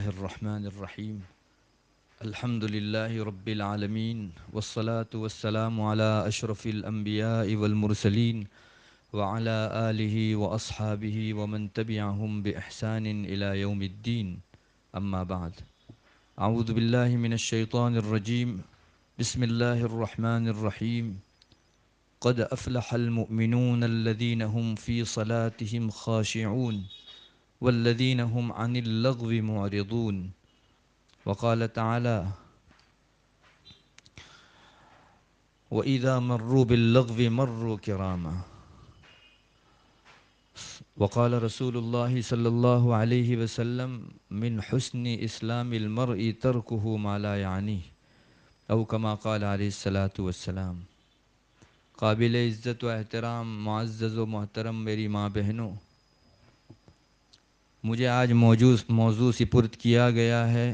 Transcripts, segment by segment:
الرحمن الرحیم الحمد للہ رب العالمین والصلاة والسلام على اشرف الانبیاء والمرسلین وعلى آلہ واصحابہ ومن تبعہم بإحسان الى یوم الدین اما بعد اعوذ باللہ من الشیطان الرجیم بسم اللہ الرحمن الرحیم قد افلح المؤمنون الذین هم فی صلاتهم خاشعون والذین هم عن اللغو معرضون وقال تعالى وإذا مروا باللغو مروا كراما وقال رسول الله صلى الله عليه وسلم من حسن إسلام المرء تركه ما لا يعنيه أو كما قال عليه الصلاة والسلام قابل عزت و احترام معزز و محترم میری ماں بہنوں، مجھے آج موضوع سپرد کیا گیا ہے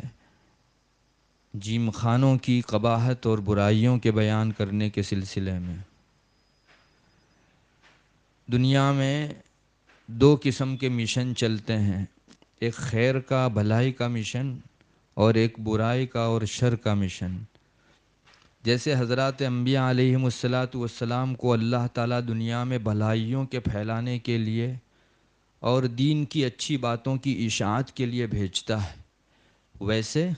جیم خانوں کی قباحت اور برائیوں کے بیان کرنے کے سلسلے میں۔ دنیا میں دو قسم کے مشن چلتے ہیں، ایک خیر کا بھلائی کا مشن اور ایک برائی کا اور شر کا مشن۔ جیسے حضرات انبیاء علیہم السلام کو اللہ تعالیٰ دنیا میں بھلائیوں کے پھیلانے کے لیے اور دین کی اچھی باتوں کی اشاعت کے لیے بھیجتا ہے، ویسے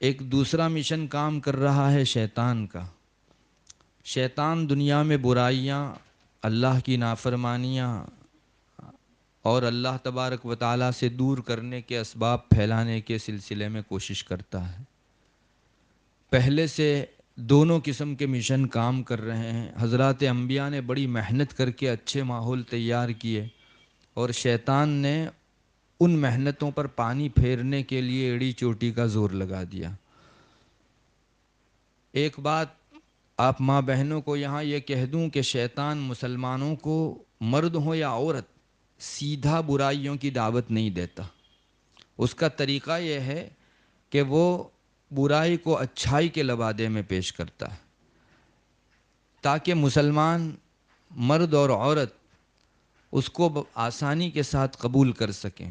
ایک دوسرا مشن کام کر رہا ہے شیطان کا۔ شیطان دنیا میں برائیاں، اللہ کی نافرمانیاں اور اللہ تبارک و تعالیٰ سے دور کرنے کے اسباب پھیلانے کے سلسلے میں کوشش کرتا ہے۔ پہلے سے دونوں قسم کے مشن کام کر رہے ہیں۔ حضرات انبیاء نے بڑی محنت کر کے اچھے ماحول تیار کیے اور شیطان نے ان محنتوں پر پانی پھیرنے کے لیے ایڑی چوٹی کا زور لگا دیا۔ ایک بات آپ ماں بہنوں کو یہاں یہ کہہ دوں کہ شیطان مسلمانوں کو، مرد ہو یا عورت، سیدھا برائیوں کی دعوت نہیں دیتا۔ اس کا طریقہ یہ ہے کہ وہ برائی کو اچھائی کے لبادے میں پیش کرتا ہے تاکہ مسلمان مرد اور عورت اس کو آسانی کے ساتھ قبول کر سکیں۔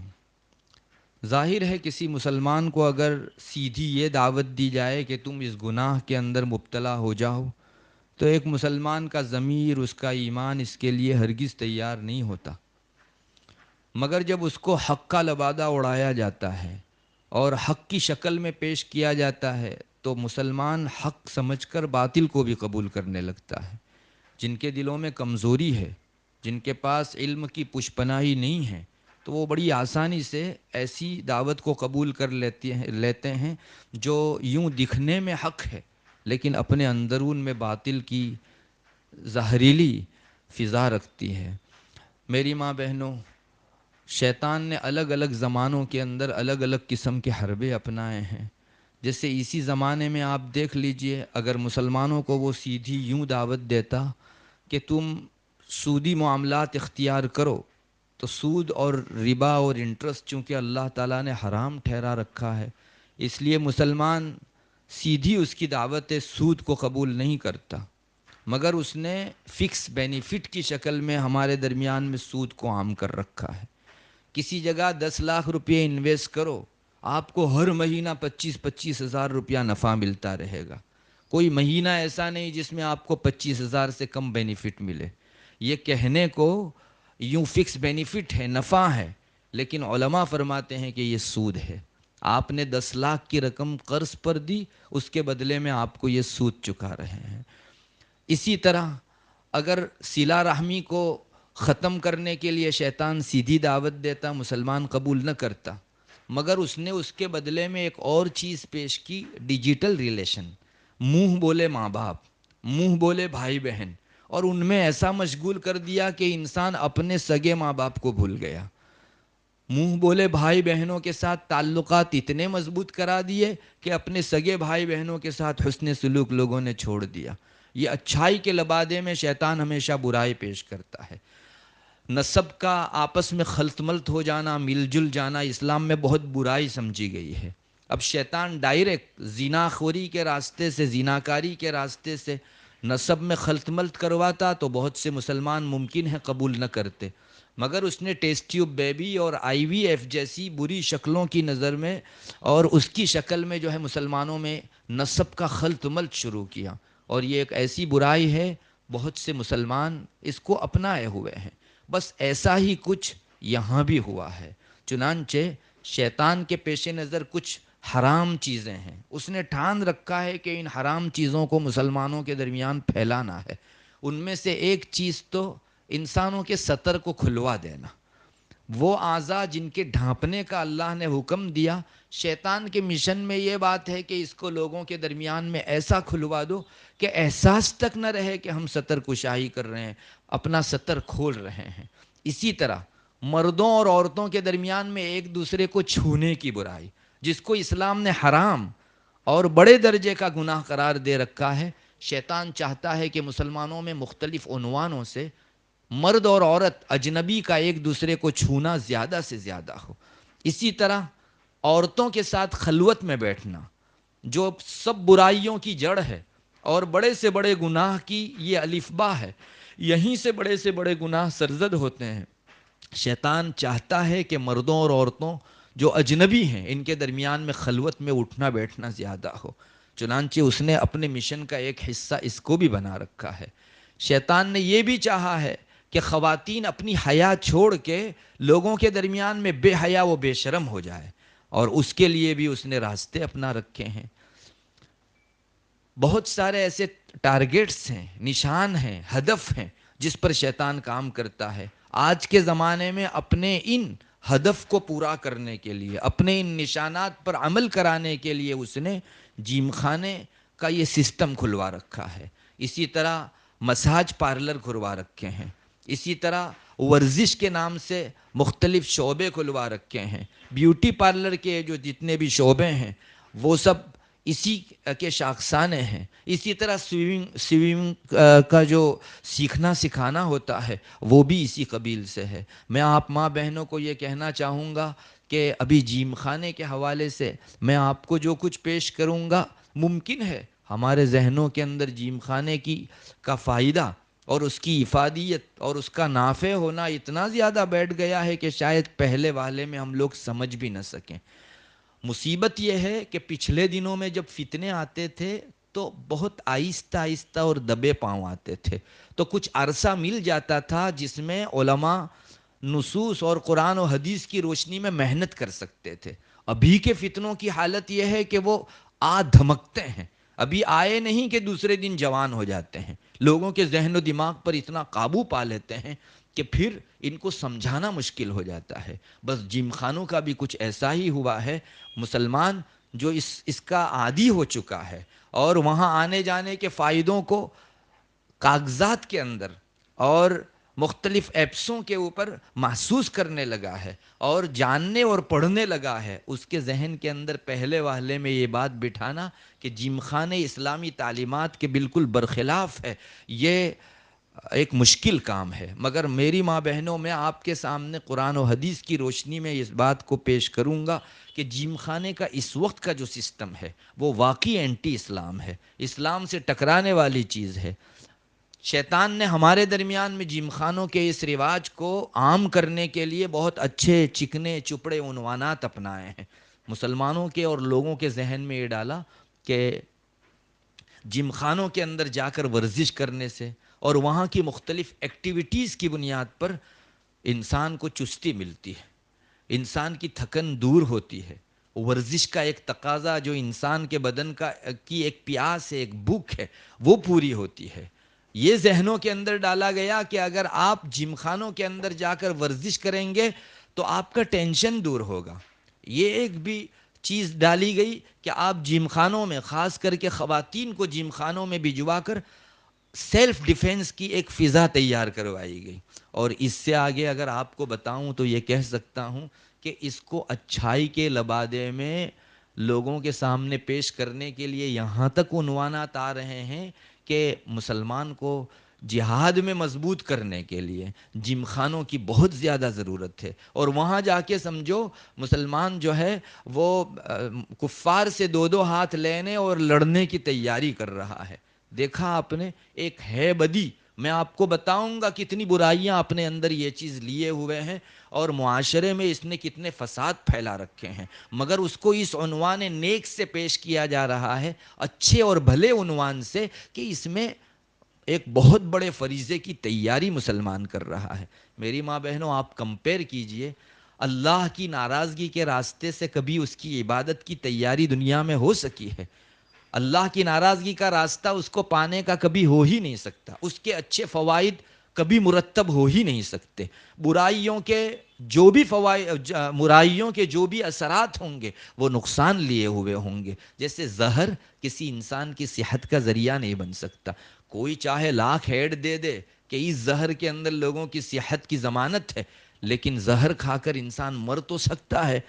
ظاہر ہے کسی مسلمان کو اگر سیدھی یہ دعوت دی جائے کہ تم اس گناہ کے اندر مبتلا ہو جاؤ تو ایک مسلمان کا ضمیر، اس کا ایمان اس کے لیے ہرگز تیار نہیں ہوتا۔ مگر جب اس کو حق کا لبادہ اڑایا جاتا ہے اور حق کی شکل میں پیش کیا جاتا ہے تو مسلمان حق سمجھ کر باطل کو بھی قبول کرنے لگتا ہے۔ جن کے دلوں میں کمزوری ہے، جن کے پاس علم کی پشپناہی نہیں ہے، تو وہ بڑی آسانی سے ایسی دعوت کو قبول کر لیتے ہیں جو یوں دکھنے میں حق ہے لیکن اپنے اندرون میں باطل کی زہریلی فضا رکھتی ہے۔ میری ماں بہنوں، شیطان نے الگ الگ زمانوں کے اندر الگ الگ قسم کے حربے اپنائے ہیں۔ جیسے اسی زمانے میں آپ دیکھ لیجئے، اگر مسلمانوں کو وہ سیدھی یوں دعوت دیتا کہ تم سودی معاملات اختیار کرو، تو سود اور ربا اور انٹرسٹ چونکہ اللہ تعالیٰ نے حرام ٹھہرا رکھا ہے، اس لیے مسلمان سیدھی اس کی دعوت سود کو قبول نہیں کرتا، مگر اس نے فکس بینیفٹ کی شکل میں ہمارے درمیان میں سود کو عام کر رکھا ہے۔ کسی جگہ 10 لاکھ روپے انویسٹ کرو، آپ کو ہر مہینہ 25,000 روپیہ نفع ملتا رہے گا۔ کوئی مہینہ ایسا نہیں جس میں آپ کو 25,000 سے کم بینیفٹ ملے۔ یہ کہنے کو یوں فکس بینیفٹ ہے، نفع ہے، لیکن علماء فرماتے ہیں کہ یہ سود ہے۔ آپ نے 10 لاکھ کی رقم قرض پر دی، اس کے بدلے میں آپ کو یہ سود چکا رہے ہیں۔ اسی طرح اگر صلہ رحمی کو ختم کرنے کے لیے شیطان سیدھی دعوت دیتا، مسلمان قبول نہ کرتا، مگر اس نے اس کے بدلے میں ایک اور چیز پیش کی، ڈیجیٹل ریلیشن۔ منہ بولے ماں باپ، منہ بولے بھائی بہن، اور ان میں ایسا مشغول کر دیا کہ انسان اپنے سگے ماں باپ کو بھول گیا۔ منہ بولے بھائی بہنوں کے ساتھ تعلقات اتنے مضبوط کرا دیے کہ اپنے سگے بھائی بہنوں کے ساتھ حسن سلوک لوگوں نے چھوڑ دیا۔ یہ اچھائی کے لبادے میں شیطان ہمیشہ برائی پیش کرتا ہے۔ نسب کا آپس میں خلط ملط ہو جانا، مل جل جانا اسلام میں بہت برائی سمجھی گئی ہے۔ اب شیطان ڈائریکٹ زناخوری کے راستے سے، زناکاری کے راستے سے نسب میں خلط ملط کرواتا تو بہت سے مسلمان ممکن ہے قبول نہ کرتے، مگر اس نے ٹیسٹ ٹیوب بیبی اور آئی وی ایف جیسی بری شکلوں کی نظر میں اور اس کی شکل میں جو ہے مسلمانوں میں نسب کا خلط ملط شروع کیا، اور یہ ایک ایسی برائی ہے بہت سے مسلمان اس کو اپنائے ہوئے ہیں۔ بس ایسا ہی کچھ یہاں بھی ہوا ہے۔ چنانچہ شیطان کے پیش نظر کچھ حرام چیزیں ہیں، اس نے ٹھان رکھا ہے کہ ان حرام چیزوں کو مسلمانوں کے درمیان پھیلانا ہے۔ ان میں سے ایک چیز تو انسانوں کے سطر کو کھلوا دینا۔ وہ اعضاء جن کے ڈھانپنے کا اللہ نے حکم دیا، شیطان کے مشن میں یہ بات ہے کہ اس کو لوگوں کے درمیان میں ایسا کھلوا دو کہ احساس تک نہ رہے کہ ہم سطر کشائی کر رہے ہیں، اپنا سطر کھول رہے ہیں۔ اسی طرح مردوں اور عورتوں کے درمیان میں ایک دوسرے کو چھونے کی برائی، جس کو اسلام نے حرام اور بڑے درجے کا گناہ قرار دے رکھا ہے، شیطان چاہتا ہے کہ مسلمانوں میں مختلف عنوانوں سے مرد اور عورت اجنبی کا ایک دوسرے کو چھونا زیادہ سے زیادہ ہو۔ اسی طرح عورتوں کے ساتھ خلوت میں بیٹھنا، جو سب برائیوں کی جڑ ہے اور بڑے سے بڑے گناہ کی یہ الفبا ہے، یہیں سے بڑے گناہ سرزد ہوتے ہیں۔ شیطان چاہتا ہے کہ مردوں اور عورتوں جو اجنبی ہیں ان کے درمیان میں خلوت میں اٹھنا بیٹھنا زیادہ ہو۔ چنانچہ اس نے اپنے مشن کا ایک حصہ اس کو بھی بنا رکھا ہے۔ شیطان نے یہ بھی چاہا ہے کہ خواتین اپنی حیا چھوڑ کے لوگوں کے درمیان میں بے حیا و بے شرم ہو جائے، اور اس کے لیے بھی اس نے راستے اپنا رکھے ہیں۔ بہت سارے ایسے ٹارگیٹس ہیں، نشان ہیں، ہدف ہیں جس پر شیطان کام کرتا ہے۔ آج کے زمانے میں اپنے ان ہدف کو پورا کرنے کے لیے، اپنے ان نشانات پر عمل کرانے کے لیے اس نے جیم خانے کا یہ سسٹم کھلوا رکھا ہے۔ اسی طرح مساج پارلر کھلوا رکھے ہیں، اسی طرح ورزش کے نام سے مختلف شعبے کھلوا رکھے ہیں۔ بیوٹی پارلر کے جو جتنے بھی شعبے ہیں وہ سب اسی کے شاخسانے ہیں۔ اسی طرح سوئمنگ کا جو سیکھنا سکھانا ہوتا ہے وہ بھی اسی قبیل سے ہے۔ میں آپ ماں بہنوں کو یہ کہنا چاہوں گا کہ ابھی جیم خانے کے حوالے سے میں آپ کو جو کچھ پیش کروں گا، ممکن ہے ہمارے ذہنوں کے اندر جیم خانے کا فائدہ اور اس کی افادیت اور اس کا نافع ہونا اتنا زیادہ بیٹھ گیا ہے کہ شاید پہلے والے میں ہم لوگ سمجھ بھی نہ سکیں۔ مصیبت یہ ہے کہ پچھلے دنوں میں جب فتنے آتے تھے تو بہت آہستہ آہستہ اور دبے پاؤں آتے تھے، تو کچھ عرصہ مل جاتا تھا جس میں علماء نصوص اور قرآن و حدیث کی روشنی میں محنت کر سکتے تھے۔ ابھی کے فتنوں کی حالت یہ ہے کہ وہ دھمکتے ہیں، ابھی آئے نہیں کہ دوسرے دن جوان ہو جاتے ہیں، لوگوں کے ذہن و دماغ پر اتنا قابو پا لیتے ہیں کہ پھر ان کو سمجھانا مشکل ہو جاتا ہے۔ بس جیم خانوں کا بھی کچھ ایسا ہی ہوا ہے۔ مسلمان جو اس کا عادی ہو چکا ہے اور وہاں آنے جانے کے فائدوں کو کاغذات کے اندر اور مختلف ایپسوں کے اوپر محسوس کرنے لگا ہے اور جاننے اور پڑھنے لگا ہے، اس کے ذہن کے اندر پہلے واہلے میں یہ بات بٹھانا کہ جیم خانے اسلامی تعلیمات کے بالکل برخلاف ہے، یہ ایک مشکل کام ہے۔ مگر میری ماں بہنوں، میں آپ کے سامنے قرآن و حدیث کی روشنی میں اس بات کو پیش کروں گا کہ جیم خانے کا اس وقت کا جو سسٹم ہے وہ واقعی اینٹی اسلام ہے، اسلام سے ٹکرانے والی چیز ہے۔ شیطان نے ہمارے درمیان میں جیم خانوں کے اس رواج کو عام کرنے کے لیے بہت اچھے چکنے چپڑے عنوانات اپنائے ہیں۔ مسلمانوں کے اور لوگوں کے ذہن میں یہ ڈالا کہ جم خانوں کے اندر جا کر ورزش کرنے سے اور وہاں کی مختلف ایکٹیویٹیز کی بنیاد پر انسان کو چستی ملتی ہے، انسان کی تھکن دور ہوتی ہے۔ ورزش کا ایک تقاضا جو انسان کے بدن کی ایک پیاس ہے، ایک بھوک ہے، وہ پوری ہوتی ہے۔ یہ ذہنوں کے اندر ڈالا گیا کہ اگر آپ جم خانوں کے اندر جا کر ورزش کریں گے تو آپ کا ٹینشن دور ہوگا۔ یہ ایک بھی چیز ڈالی گئی کہ آپ جم خانوں میں، خاص کر کے خواتین کو جم خانوں میں بھجوا کر سیلف ڈیفنس کی ایک فضا تیار کروائی گئی۔ اور اس سے آگے اگر آپ کو بتاؤں تو یہ کہہ سکتا ہوں کہ اس کو اچھائی کے لبادے میں لوگوں کے سامنے پیش کرنے کے لیے یہاں تک عنوانات آ رہے ہیں کہ مسلمان کو جہاد میں مضبوط کرنے کے لیے جم خانوں کی بہت زیادہ ضرورت ہے، اور وہاں جا کے سمجھو مسلمان جو ہے وہ کفار سے دو ہاتھ لینے اور لڑنے کی تیاری کر رہا ہے۔ دیکھا آپ نے ایک ہے بدی میں آپ کو بتاؤں گا کتنی برائیاں اپنے اندر یہ چیز لیے ہوئے ہیں اور معاشرے میں اس نے کتنے فساد پھیلا رکھے ہیں، مگر اس کو اس عنوان نیک سے پیش کیا جا رہا ہے، اچھے اور بھلے عنوان سے، کہ اس میں ایک بہت بڑے فریضے کی تیاری مسلمان کر رہا ہے۔ میری ماں بہنوں، آپ کمپیر کیجئے، اللہ کی ناراضگی کے راستے سے کبھی اس کی عبادت کی تیاری دنیا میں ہو سکی ہے؟ اللہ کی ناراضگی کا راستہ اس کو پانے کا کبھی ہو ہی نہیں سکتا، اس کے اچھے فوائد کبھی مرتب ہو ہی نہیں سکتے۔ برائیوں کے جو بھی فوائد، برائیوں کے جو بھی اثرات ہوں گے وہ نقصان لیے ہوئے ہوں گے۔ جیسے زہر کسی انسان کی صحت کا ذریعہ نہیں بن سکتا، کوئی چاہے لاکھ ایڈ دے دے کہ اس زہر کے اندر لوگوں کی صحت کی ضمانت ہے، لیکن زہر کھا کر انسان مر تو سکتا ہے،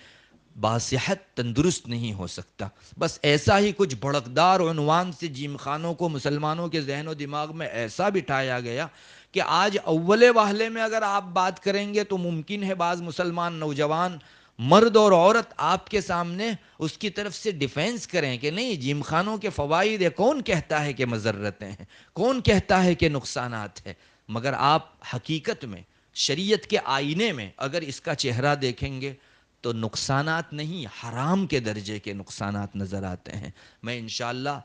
باصحت تندرست نہیں ہو سکتا۔ بس ایسا ہی کچھ بھڑکدار عنوان سے جیم خانوں کو مسلمانوں کے ذہن و دماغ میں ایسا بٹھایا گیا کہ آج اول واہلے میں اگر آپ بات کریں گے تو ممکن ہے بعض مسلمان نوجوان مرد اور عورت آپ کے سامنے اس کی طرف سے ڈیفینس کریں کہ نہیں، جیم خانوں کے فوائد ہے، کون کہتا ہے کہ مضرتیں ہیں، کون کہتا ہے کہ نقصانات ہیں؟ مگر آپ حقیقت میں شریعت کے آئینے میں اگر اس کا چہرہ دیکھیں گے تو نقصانات نہیں، حرام کے درجے کے نقصانات نظر آتے ہیں۔ میں انشاءاللہ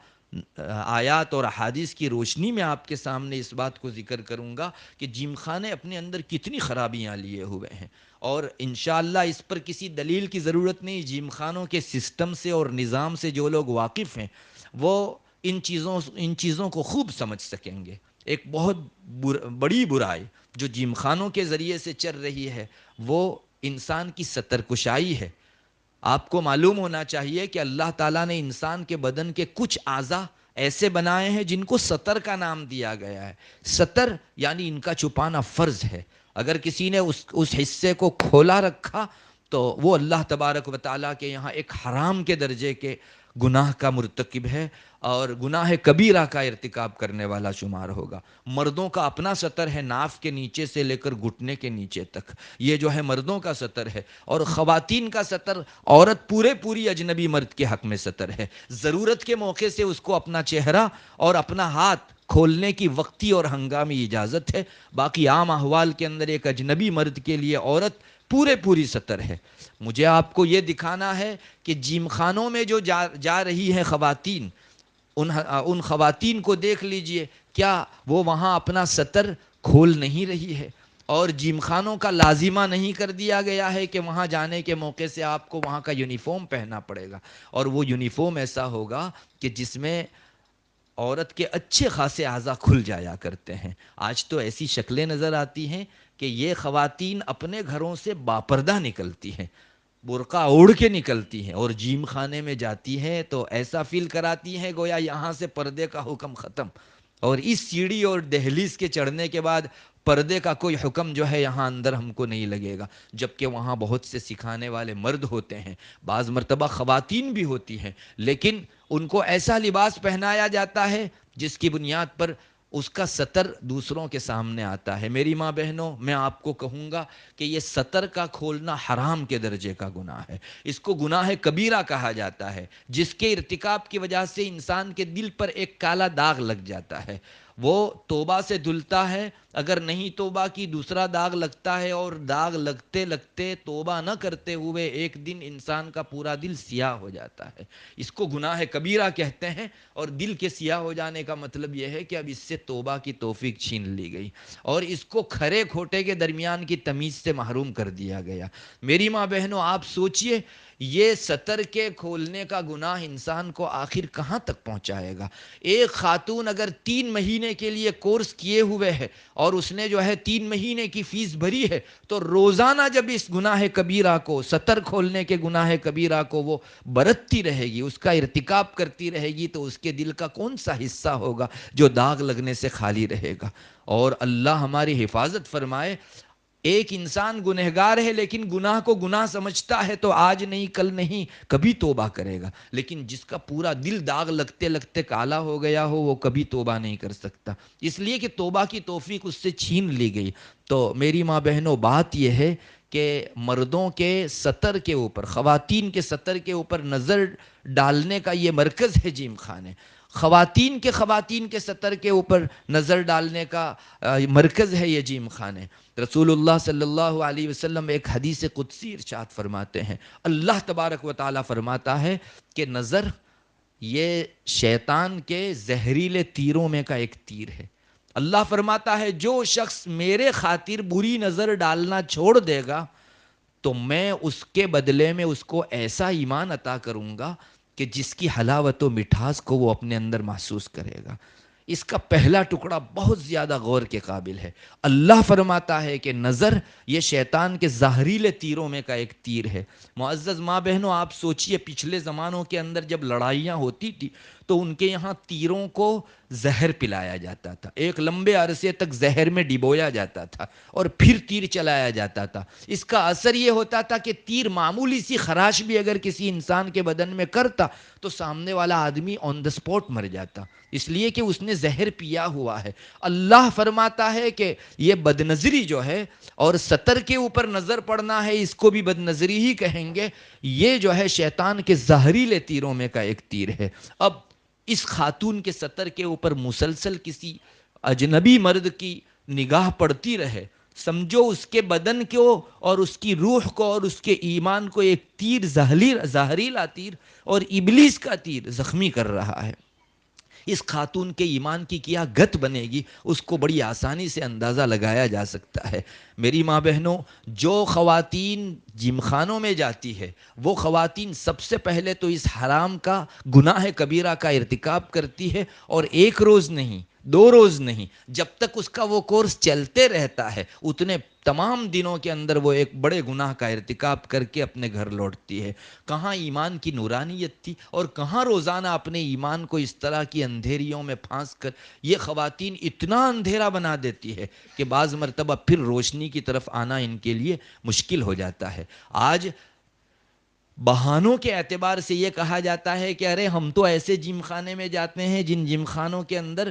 آیات اور احادیث کی روشنی میں آپ کے سامنے اس بات کو ذکر کروں گا کہ جیم خانے اپنے اندر کتنی خرابیاں لیے ہوئے ہیں، اور انشاءاللہ اس پر کسی دلیل کی ضرورت نہیں۔ جیم خانوں کے سسٹم سے اور نظام سے جو لوگ واقف ہیں وہ ان چیزوں کو خوب سمجھ سکیں گے۔ ایک بہت بڑی برائی جو جیم خانوں کے ذریعے سے چل رہی ہے وہ انسان کی ستر کشائی ہے۔ آپ کو معلوم ہونا چاہیے کہ اللہ تعالیٰ نے انسان کے بدن کے کچھ اعضاء ایسے بنائے ہیں جن کو ستر کا نام دیا گیا ہے۔ ستر یعنی ان کا چھپانا فرض ہے۔ اگر کسی نے اس حصے کو کھولا رکھا تو وہ اللہ تبارک و تعالیٰ کے یہاں ایک حرام کے درجے کے گناہ کا مرتکب ہے اور گناہ کبیرہ کا ارتکاب کرنے والا شمار ہوگا۔ مردوں کا اپنا سطر ہے، ناف کے نیچے سے لے کر گھٹنے کے نیچے تک، یہ جو ہے مردوں کا سطر ہے، اور خواتین کا سطر عورت پوری اجنبی مرد کے حق میں سطر ہے۔ ضرورت کے موقع سے اس کو اپنا چہرہ اور اپنا ہاتھ کھولنے کی وقتی اور ہنگامی اجازت ہے، باقی عام احوال کے اندر ایک اجنبی مرد کے لیے عورت پوری سطر ہے۔ مجھے آپ کو یہ دکھانا ہے کہ جیم خانوں میں جو جا رہی ہیں خواتین، ان خواتین کو دیکھ لیجئے، کیا وہ وہاں اپنا سطر کھول نہیں رہی ہے؟ اور جیم خانوں کا لازمہ نہیں کر دیا گیا ہے کہ وہاں جانے کے موقع سے آپ کو وہاں کا یونیفارم پہننا پڑے گا، اور وہ یونیفارم ایسا ہوگا کہ جس میں عورت کے اچھے خاصے اعضاء کھل جایا کرتے ہیں۔ آج تو ایسی شکلیں نظر آتی ہیں کہ یہ خواتین اپنے گھروں سے باپردہ نکلتی ہیں، برقع اوڑھ کے نکلتی ہیں، اور جیم خانے میں جاتی ہیں تو ایسا فیل کراتی ہیں گویا یہاں سے پردے کا حکم ختم، اور اس سیڑھی اور دہلیز کے چڑھنے کے بعد پردے کا کوئی حکم جو ہے یہاں اندر ہم کو نہیں لگے گا، جبکہ وہاں بہت سے سکھانے والے مرد ہوتے ہیں، بعض مرتبہ خواتین بھی ہوتی ہیں، لیکن ان کو ایسا لباس پہنایا جاتا ہے جس کی بنیاد پر اس کا سطر دوسروں کے سامنے آتا ہے۔ میری ماں بہنوں، میں آپ کو کہوں گا کہ یہ سطر کا کھولنا حرام کے درجے کا گناہ ہے، اس کو گناہ کبیرہ کہا جاتا ہے، جس کے ارتکاب کی وجہ سے انسان کے دل پر ایک کالا داغ لگ جاتا ہے، وہ توبہ سے دھلتا ہے، اگر نہیں توبہ کی دوسرا داغ لگتا ہے، اور داغ لگتے لگتے توبہ نہ کرتے ہوئے ایک دن انسان کا پورا دل سیاہ ہو جاتا ہے۔ اس کو گناہ کبیرہ کہتے ہیں، اور دل کے سیاہ ہو جانے کا مطلب یہ ہے کہ اب اس سے توبہ کی توفیق چھین لی گئی، اور اس کو کھرے کھوٹے کے درمیان کی تمیز سے محروم کر دیا گیا۔ میری ماں بہنوں، آپ سوچئے یہ سطر کے کھولنے کا گناہ انسان کو آخر کہاں تک پہنچائے گا؟ ایک خاتون اگر 3 مہینے کے لیے کورس کیے ہوئے ہے اور اس نے جو ہے 3 مہینے کی فیس بھری ہے، تو روزانہ جب اس گناہ کبیرہ کو، سطر کھولنے کے گناہ کبیرہ کو وہ برتتی رہے گی، اس کا ارتکاب کرتی رہے گی، تو اس کے دل کا کون سا حصہ ہوگا جو داغ لگنے سے خالی رہے گا؟ اور اللہ ہماری حفاظت فرمائے، ایک انسان گنہگار ہے لیکن گناہ کو گناہ سمجھتا ہے تو آج نہیں کل نہیں کبھی توبہ کرے گا، لیکن جس کا پورا دل داغ لگتے لگتے کالا ہو گیا ہو وہ کبھی توبہ نہیں کر سکتا، اس لیے کہ توبہ کی توفیق اس سے چھین لی گئی۔ تو میری ماں بہنوں، بات یہ ہے کہ مردوں کے سطر کے اوپر، خواتین کے سطر کے اوپر نظر ڈالنے کا یہ مرکز ہے جیم خانے، خواتین کے سطر کے اوپر نظر ڈالنے کا مرکز ہے یہ جیم خانے۔ رسول اللہ صلی اللہ علیہ وسلم ایک حدیث قدسی ارشاد فرماتے ہیں، اللہ تبارک و تعالیٰ فرماتا ہے کہ نظر یہ شیطان کے زہریلے تیروں میں کا ایک تیر ہے۔ اللہ فرماتا ہے جو شخص میرے خاطر بری نظر ڈالنا چھوڑ دے گا تو میں اس کے بدلے میں اس کو ایسا ایمان عطا کروں گا کہ جس کی حلاوت و مٹھاس کو وہ اپنے اندر محسوس کرے گا۔ اس کا پہلا ٹکڑا بہت زیادہ غور کے قابل ہے۔ اللہ فرماتا ہے کہ نظر یہ شیطان کے زہریلے تیروں میں کا ایک تیر ہے۔ معزز ماں بہنوں، آپ سوچئے پچھلے زمانوں کے اندر جب لڑائیاں ہوتی تھی تو ان کے یہاں تیروں کو زہر پلایا جاتا تھا، ایک لمبے عرصے تک زہر میں ڈبویا جاتا تھا اور پھر تیر چلایا جاتا تھا۔ اس کا اثر یہ ہوتا تھا کہ تیر معمولی سی خراش بھی اگر کسی انسان کے بدن میں کرتا تو سامنے والا آدمی آن دا سپوٹ مر جاتا، اس لیے کہ اس نے زہر پیا ہوا ہے۔ اللہ فرماتا ہے کہ یہ بدنظری جو ہے اور سطر کے اوپر نظر پڑنا ہے، اس کو بھی بدنظری ہی کہیں گے، یہ جو ہے شیطان کے زہریلے تیروں میں کا ایک تیر ہے۔ اب اس خاتون کے سطر کے اوپر مسلسل کسی اجنبی مرد کی نگاہ پڑتی رہے، سمجھو اس کے بدن کو اور اس کی روح کو اور اس کے ایمان کو ایک تیر زہریلا تیر اور ابلیس کا تیر زخمی کر رہا ہے۔ اس خاتون کے ایمان کی کیا گت بنے گی اس کو بڑی آسانی سے اندازہ لگایا جا سکتا ہے۔ میری ماں بہنوں، جو خواتین جم خانوں میں جاتی ہے وہ خواتین سب سے پہلے تو اس حرام کا گناہ کبیرہ کا ارتکاب کرتی ہے، اور ایک روز نہیں، 2 روز نہیں، جب تک اس کا وہ کورس چلتے رہتا ہے اتنے تمام دنوں کے اندر وہ ایک بڑے گناہ کا ارتکاب کر کے اپنے گھر لوٹتی ہے۔ کہاں ایمان کی نورانیت تھی اور کہاں روزانہ اپنے ایمان کو اس طرح کی اندھیریوں میں پھانس کر یہ خواتین اتنا اندھیرا بنا دیتی ہے کہ بعض مرتبہ پھر روشنی کی طرف آنا ان کے لیے مشکل ہو جاتا ہے۔ آج بہانوں کے اعتبار سے یہ کہا جاتا ہے کہ ارے ہم تو ایسے جم خانے میں جاتے ہیں جن جم خانوں کے اندر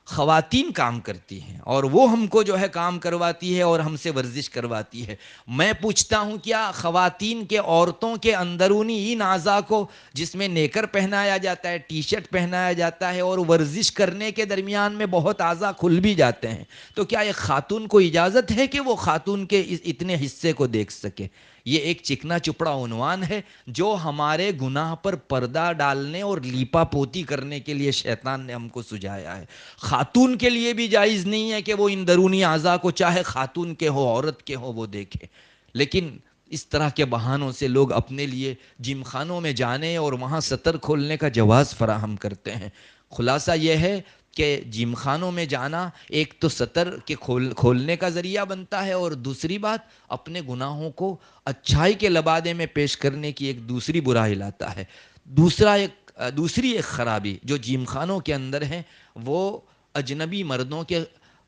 خواتین کام کرتی ہیں اور وہ ہم کو جو ہے کام کرواتی ہے اور ہم سے ورزش کرواتی ہے۔ میں پوچھتا ہوں کیا خواتین کے عورتوں کے اندرونی ان اعضاء کو جس میں نیکر پہنایا جاتا ہے، ٹی شرٹ پہنایا جاتا ہے اور ورزش کرنے کے درمیان میں بہت اعضاء کھل بھی جاتے ہیں، تو کیا ایک خاتون کو اجازت ہے کہ وہ خاتون کے اتنے حصے کو دیکھ سکے؟ یہ ایک چکنا چپڑا عنوان ہے جو ہمارے گناہ پر پردہ ڈالنے اور لیپا پوتی کرنے کے لیے شیطان نے ہم کو سجایا ہے۔ خاتون کے لیے بھی جائز نہیں ہے کہ وہ ان درونی اعضاء کو چاہے خاتون کے ہو عورت کے ہو وہ دیکھے، لیکن اس طرح کے بہانوں سے لوگ اپنے لیے جم خانوں میں جانے اور وہاں سطر کھولنے کا جواز فراہم کرتے ہیں۔ خلاصہ یہ ہے کہ جم خانوں میں جانا ایک تو سطر کے کھولنے کا ذریعہ بنتا ہے، اور دوسری بات اپنے گناہوں کو اچھائی کے لبادے میں پیش کرنے کی ایک دوسری برائی لاتا ہے۔ دوسری ایک خرابی جو جم خانوں کے اندر ہے وہ اجنبی مردوں کے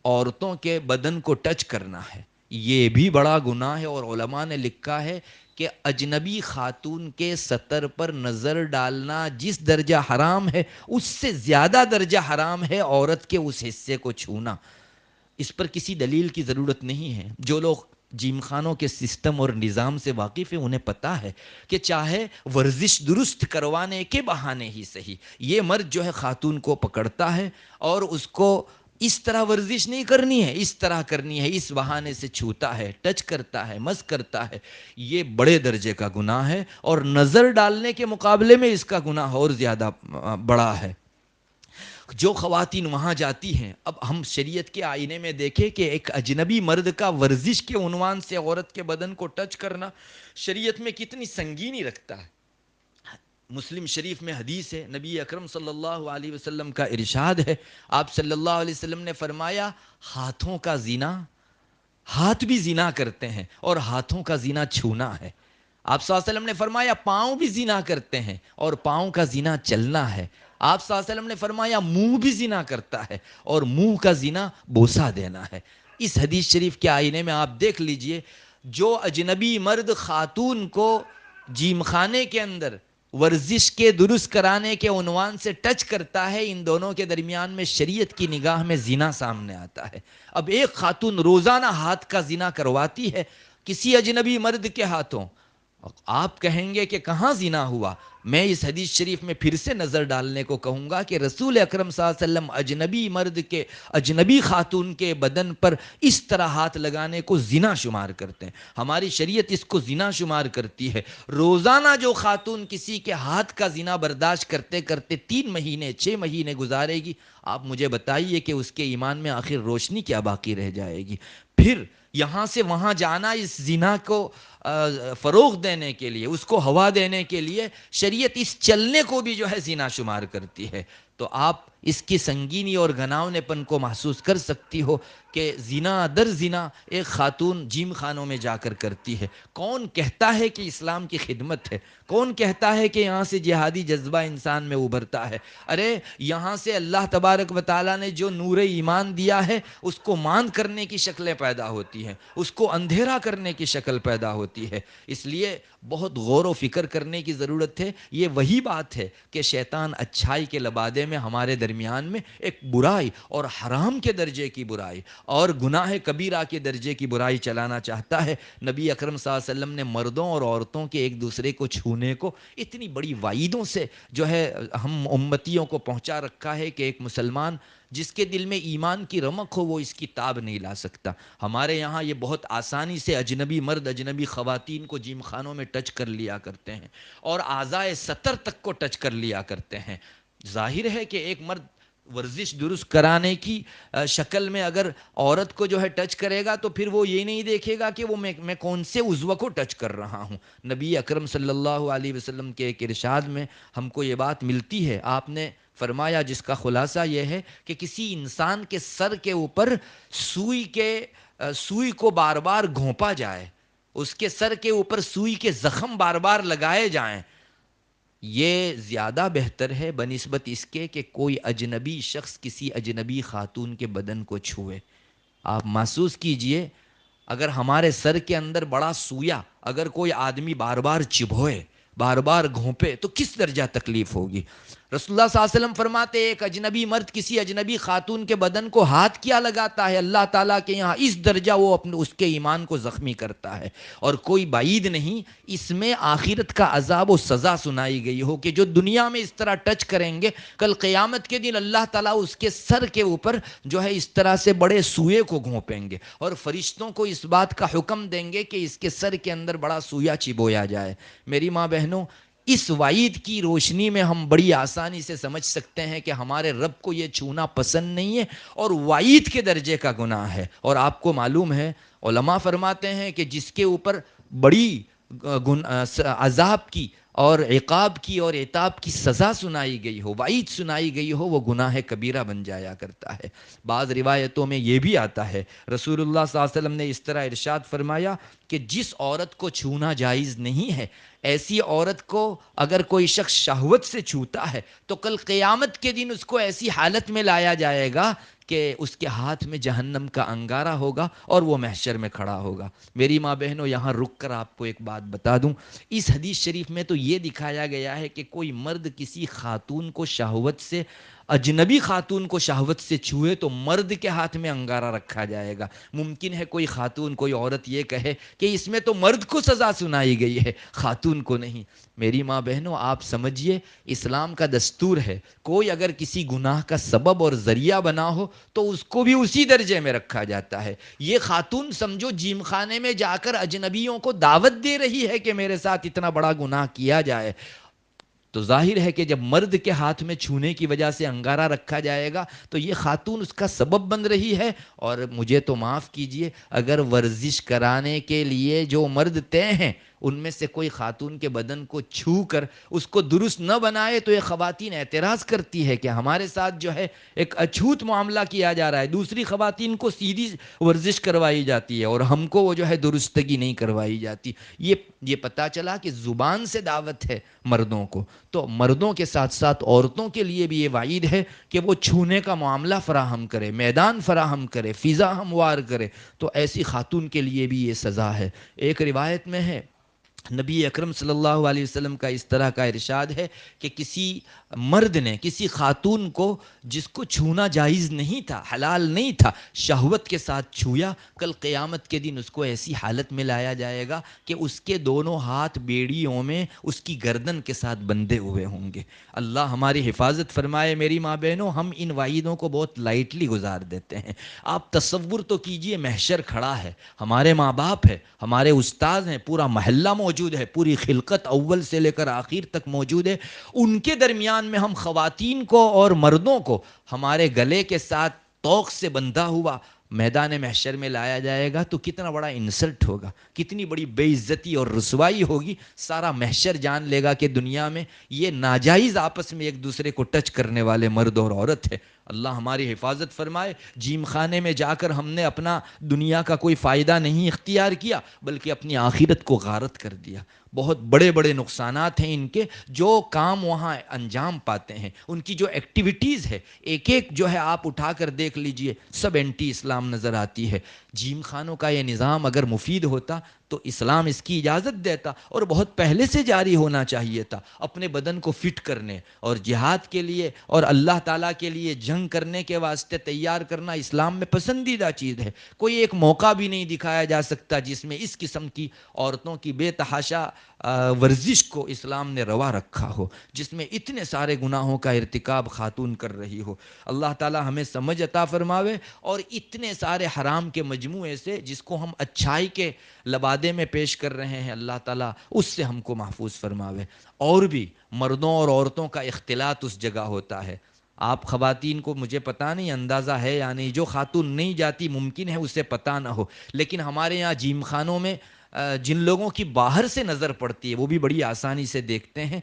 عورتوں کے بدن کو ٹچ کرنا ہے۔ یہ بھی بڑا گناہ ہے، اور علماء نے لکھا ہے کہ اجنبی خاتون کے سطر پر نظر ڈالنا جس درجہ حرام ہے اس سے زیادہ درجہ حرام ہے عورت کے اس حصے کو چھونا۔ اس پر کسی دلیل کی ضرورت نہیں ہے۔ جو لوگ جم خانوں کے سسٹم اور نظام سے واقف ہیں انہیں پتا ہے کہ چاہے ورزش درست کروانے کے بہانے ہی صحیح، یہ مرد جو ہے خاتون کو پکڑتا ہے اور اس کو اس طرح ورزش نہیں کرنی ہے، اس طرح کرنی ہے، اس بہانے سے چھوتا ہے، ٹچ کرتا ہے، مس کرتا ہے، یہ بڑے درجے کا گناہ ہے، اور نظر ڈالنے کے مقابلے میں اس کا گناہ اور زیادہ بڑا ہے۔ جو خواتین وہاں جاتی ہیں، اب ہم شریعت کے آئینے میں دیکھیں کہ ایک اجنبی مرد کا ورزش کے عنوان سے عورت کے بدن کو ٹچ کرنا شریعت میں کتنی سنگینی رکھتا ہے۔ مسلم شریف میں حدیث ہے، نبی اکرم صلی اللہ علیہ وسلم کا ارشاد ہے، آپ صلی اللہ علیہ وسلم نے فرمایا ہاتھوں کا زنا، ہاتھ بھی زنا کرتے ہیں اور ہاتھوں کا زنا چھونا ہے۔ آپ صلی اللہ علیہ وسلم نے فرمایا پاؤں بھی زنا کرتے ہیں اور پاؤں کا زنا چلنا ہے۔ آپ صلی اللہ علیہ وسلم نے فرمایا منہ بھی زنا کرتا ہے اور منہ کا زنا بوسہ دینا ہے۔ اس حدیث شریف کے آئینے میں آپ دیکھ لیجئے، جو اجنبی مرد خاتون کو جیم خانے کے اندر ورزش کے درست کرانے کے عنوان سے ٹچ کرتا ہے، ان دونوں کے درمیان میں شریعت کی نگاہ میں زنا سامنے آتا ہے۔ اب ایک خاتون روزانہ ہاتھ کا زنا کرواتی ہے کسی اجنبی مرد کے ہاتھوں، آپ کہیں گے کہ کہاں زنا ہوا؟ میں اس حدیث شریف میں پھر سے نظر ڈالنے کو کہوں گا کہ رسول اکرم صلی اللہ علیہ وسلم اجنبی مرد کے، اجنبی خاتون کے بدن پر اس طرح ہاتھ لگانے کو زنا شمار کرتے ہیں۔ ہماری شریعت اس کو زنا شمار کرتی ہے۔ روزانہ جو خاتون کسی کے ہاتھ کا زنا برداشت کرتے کرتے 3 مہینے 6 مہینے گزارے گی، آپ مجھے بتائیے کہ اس کے ایمان میں آخر روشنی کیا باقی رہ جائے گی؟ پھر یہاں سے وہاں جانا اس زنا کو فروغ دینے کے لیے، اس کو ہوا دینے کے لیے شریعت اس چلنے کو بھی جو ہے زنا شمار کرتی ہے۔ تو آپ اس کی سنگینی اور گھناؤنے پن کو محسوس کر سکتی ہو کہ زنا در زنا ایک خاتون جیم خانوں میں جا کر کرتی ہے۔ کون کہتا ہے کہ اسلام کی خدمت ہے؟ کون کہتا ہے کہ یہاں سے جہادی جذبہ انسان میں ابھرتا ہے؟ ارے یہاں سے اللہ تبارک و تعالیٰ نے جو نور ایمان دیا ہے اس کو ماند کرنے کی شکلیں پیدا ہوتی ہیں، اس کو اندھیرا کرنے کی شکل پیدا ہوتی ہے۔ اس لیے بہت غور و فکر کرنے کی ضرورت ہے۔ یہ وہی بات ہے کہ شیطان اچھائی کے لبادے میں ہمارے درمیان میں ایک برائی اور حرام کے درجے کی برائی اور گناہ کبیرہ کے درجے کی برائی چلانا چاہتا ہے۔ نبی اکرم صلی اللہ علیہ وسلم نے مردوں اور عورتوں کے ایک دوسرے کو چھونے کو اتنی بڑی وعیدوں سے جو ہے ہم امتیوں کو پہنچا رکھا ہے کہ ایک مسلمان جس کے دل میں ایمان کی رمق ہو وہ اس کی تاب نہیں لا سکتا۔ ہمارے یہاں یہ بہت آسانی سے اجنبی مرد اجنبی خواتین کو جیم خانوں میں ٹچ کر لیا کرتے ہیں اور اعضائے سطر تک کو ٹچ کر لیا کرتے ہیں۔ ظاہر ہے کہ ایک مرد ورزش درست کرانے کی شکل میں اگر عورت کو جو ہے ٹچ کرے گا تو پھر وہ یہ نہیں دیکھے گا کہ وہ میں کون سے عضو کو ٹچ کر رہا ہوں۔ نبی اکرم صلی اللہ علیہ وسلم کے ایک ارشاد میں ہم کو یہ بات ملتی ہے۔ آپ نے فرمایا، جس کا خلاصہ یہ ہے کہ کسی انسان کے سر کے اوپر سوئی کو بار بار گھونپا جائے، اس کے سر کے اوپر سوئی کے زخم بار بار لگائے جائیں، یہ زیادہ بہتر ہے بنسبت اس کے کہ کوئی اجنبی شخص کسی اجنبی خاتون کے بدن کو چھوئے۔ آپ محسوس کیجئے اگر ہمارے سر کے اندر بڑا سویا اگر کوئی آدمی بار بار چبھوئے، بار بار گھونپے تو کس درجہ تکلیف ہوگی۔ رسول اللہ صلی اللہ علیہ وسلم فرماتے ایک اجنبی مرد کسی اجنبی خاتون کے بدن کو ہاتھ کیا لگاتا ہے، اللہ تعالیٰ کے یہاں اس درجہ وہ اس کے ایمان کو زخمی کرتا ہے۔ اور کوئی بعید نہیں اس میں آخرت کا عذاب و سزا سنائی گئی ہو کہ جو دنیا میں اس طرح ٹچ کریں گے کل قیامت کے دن اللہ تعالیٰ اس کے سر کے اوپر جو ہے اس طرح سے بڑے سوئے کو گھونپیں گے اور فرشتوں کو اس بات کا حکم دیں گے کہ اس کے سر کے اندر بڑا سویا چبویا جائے۔ میری ماں بہنوں، اس وعید کی روشنی میں ہم بڑی آسانی سے سمجھ سکتے ہیں کہ ہمارے رب کو یہ چھونا پسند نہیں ہے اور وعید کے درجے کا گناہ ہے۔ اور آپ کو معلوم ہے علماء فرماتے ہیں کہ جس کے اوپر بڑی عذاب کی اور عقاب کی اور عتاب کی سزا سنائی گئی ہو، وعید سنائی گئی ہو، وہ گناہ کبیرہ بن جایا کرتا ہے۔ بعض روایتوں میں یہ بھی آتا ہے رسول اللہ صلی اللہ علیہ وسلم نے اس طرح ارشاد فرمایا کہ جس عورت کو چھونا جائز نہیں ہے ایسی عورت کو اگر کوئی شخص شہوت سے چھوتا ہے تو کل قیامت کے دن اس کو ایسی حالت میں لایا جائے گا کہ اس کے ہاتھ میں جہنم کا انگارہ ہوگا اور وہ محشر میں کھڑا ہوگا۔ میری ماں بہنوں، یہاں رک کر آپ کو ایک بات بتا دوں، اس حدیث شریف میں تو یہ دکھایا گیا ہے کہ کوئی مرد کسی خاتون کو شہوت سے، اجنبی خاتون کو شہوت سے چھوئے تو مرد کے ہاتھ میں انگارہ رکھا جائے گا۔ ممکن ہے کوئی خاتون کوئی عورت یہ کہے کہ اس میں تو مرد کو سزا سنائی گئی ہے خاتون کو نہیں۔ میری ماں بہنوں، آپ سمجھیے اسلام کا دستور ہے کوئی اگر کسی گناہ کا سبب اور ذریعہ بنا ہو تو اس کو بھی اسی درجے میں رکھا جاتا ہے۔ یہ خاتون سمجھو جیم خانے میں جا کر اجنبیوں کو دعوت دے رہی ہے کہ میرے ساتھ اتنا بڑا گناہ کیا جائے، تو ظاہر ہے کہ جب مرد کے ہاتھ میں چھونے کی وجہ سے انگارہ رکھا جائے گا تو یہ خاتون اس کا سبب بن رہی ہے۔ اور مجھے تو معاف کیجئے، اگر ورزش کرانے کے لیے جو مرد طے ہیں ان میں سے کوئی خاتون کے بدن کو چھو کر اس کو درست نہ بنائے تو یہ خواتین اعتراض کرتی ہے کہ ہمارے ساتھ جو ہے ایک اچھوت معاملہ کیا جا رہا ہے، دوسری خواتین کو سیدھی ورزش کروائی جاتی ہے اور ہم کو وہ جو ہے درستگی نہیں کروائی جاتی۔ یہ پتہ چلا کہ زبان سے دعوت ہے مردوں کو، تو مردوں کے ساتھ ساتھ عورتوں کے لیے بھی یہ وعید ہے کہ وہ چھونے کا معاملہ فراہم کرے، میدان فراہم کرے، فضا ہموار کرے، تو ایسی خاتون کے لیے بھی یہ سزا ہے۔ ایک روایت میں ہے نبی اکرم صلی اللہ علیہ وسلم کا اس طرح کا ارشاد ہے کہ کسی مرد نے کسی خاتون کو جس کو چھونا جائز نہیں تھا، حلال نہیں تھا، شہوت کے ساتھ چھویا، کل قیامت کے دن اس کو ایسی حالت میں لایا جائے گا کہ اس کے دونوں ہاتھ بیڑیوں میں اس کی گردن کے ساتھ بندھے ہوئے ہوں گے۔ اللہ ہماری حفاظت فرمائے میری ماں بہنوں، ہم ان وعیدوں کو بہت لائٹلی گزار دیتے ہیں۔ آپ تصور تو کیجئے، محشر کھڑا ہے، ہمارے ماں باپ ہے، ہمارے استاد ہیں، پورا محلہ موجود ہے، پوری خلقت اول سے لے کر آخر تک موجود ہے، ان کے درمیان میں ہم خواتین کو اور مردوں کو ہمارے گلے کے ساتھ توق سے بندھا ہوا میدان محشر میں لایا جائے گا تو کتنا بڑا انسلٹ ہوگا، کتنی بڑی بے عزتی اور رسوائی ہوگی۔ سارا محشر جان لے گا کہ دنیا میں یہ ناجائز آپس میں ایک دوسرے کو ٹچ کرنے والے مرد اور عورت ہے۔ اللہ ہماری حفاظت فرمائے۔ جیم خانے میں جا کر ہم نے اپنا دنیا کا کوئی فائدہ نہیں اختیار کیا بلکہ اپنی آخرت کو غارت کر دیا۔ بہت بڑے بڑے نقصانات ہیں ان کے، جو کام وہاں انجام پاتے ہیں، ان کی جو ایکٹیویٹیز ہے، ایک ایک جو ہے آپ اٹھا کر دیکھ لیجئے، سب اینٹی اسلام نظر آتی ہے۔ جیم خانوں کا یہ نظام اگر مفید ہوتا تو اسلام اس کی اجازت دیتا، اور بہت پہلے سے جاری ہونا چاہیے تھا۔ اپنے بدن کو فٹ کرنے اور جہاد کے لیے اور اللہ تعالیٰ کے لیے جنگ کرنے کے واسطے تیار کرنا اسلام میں پسندیدہ چیز ہے۔ کوئی ایک موقع بھی نہیں دکھایا جا سکتا جس میں اس قسم کی عورتوں کی بے تحاشا ورزش کو اسلام نے روا رکھا ہو، جس میں اتنے سارے گناہوں کا ارتکاب خاتون کر رہی ہو۔ اللہ تعالیٰ ہمیں سمجھ عطا فرماوے، اور اتنے سارے حرام کے مجموعے سے جس کو ہم اچھائی کے لبادے میں پیش کر رہے ہیں، اللہ تعالیٰ اس سے ہم کو محفوظ فرماوے۔ اور بھی مردوں اور عورتوں کا اختلاط اس جگہ ہوتا ہے۔ آپ خواتین کو مجھے پتہ نہیں اندازہ ہے یا نہیں، جو خاتون نہیں جاتی ممکن ہے اسے پتہ نہ ہو، لیکن ہمارے یہاں جیم خانوں میں جن لوگوں کی باہر سے نظر پڑتی ہے وہ بھی بڑی آسانی سے دیکھتے ہیں۔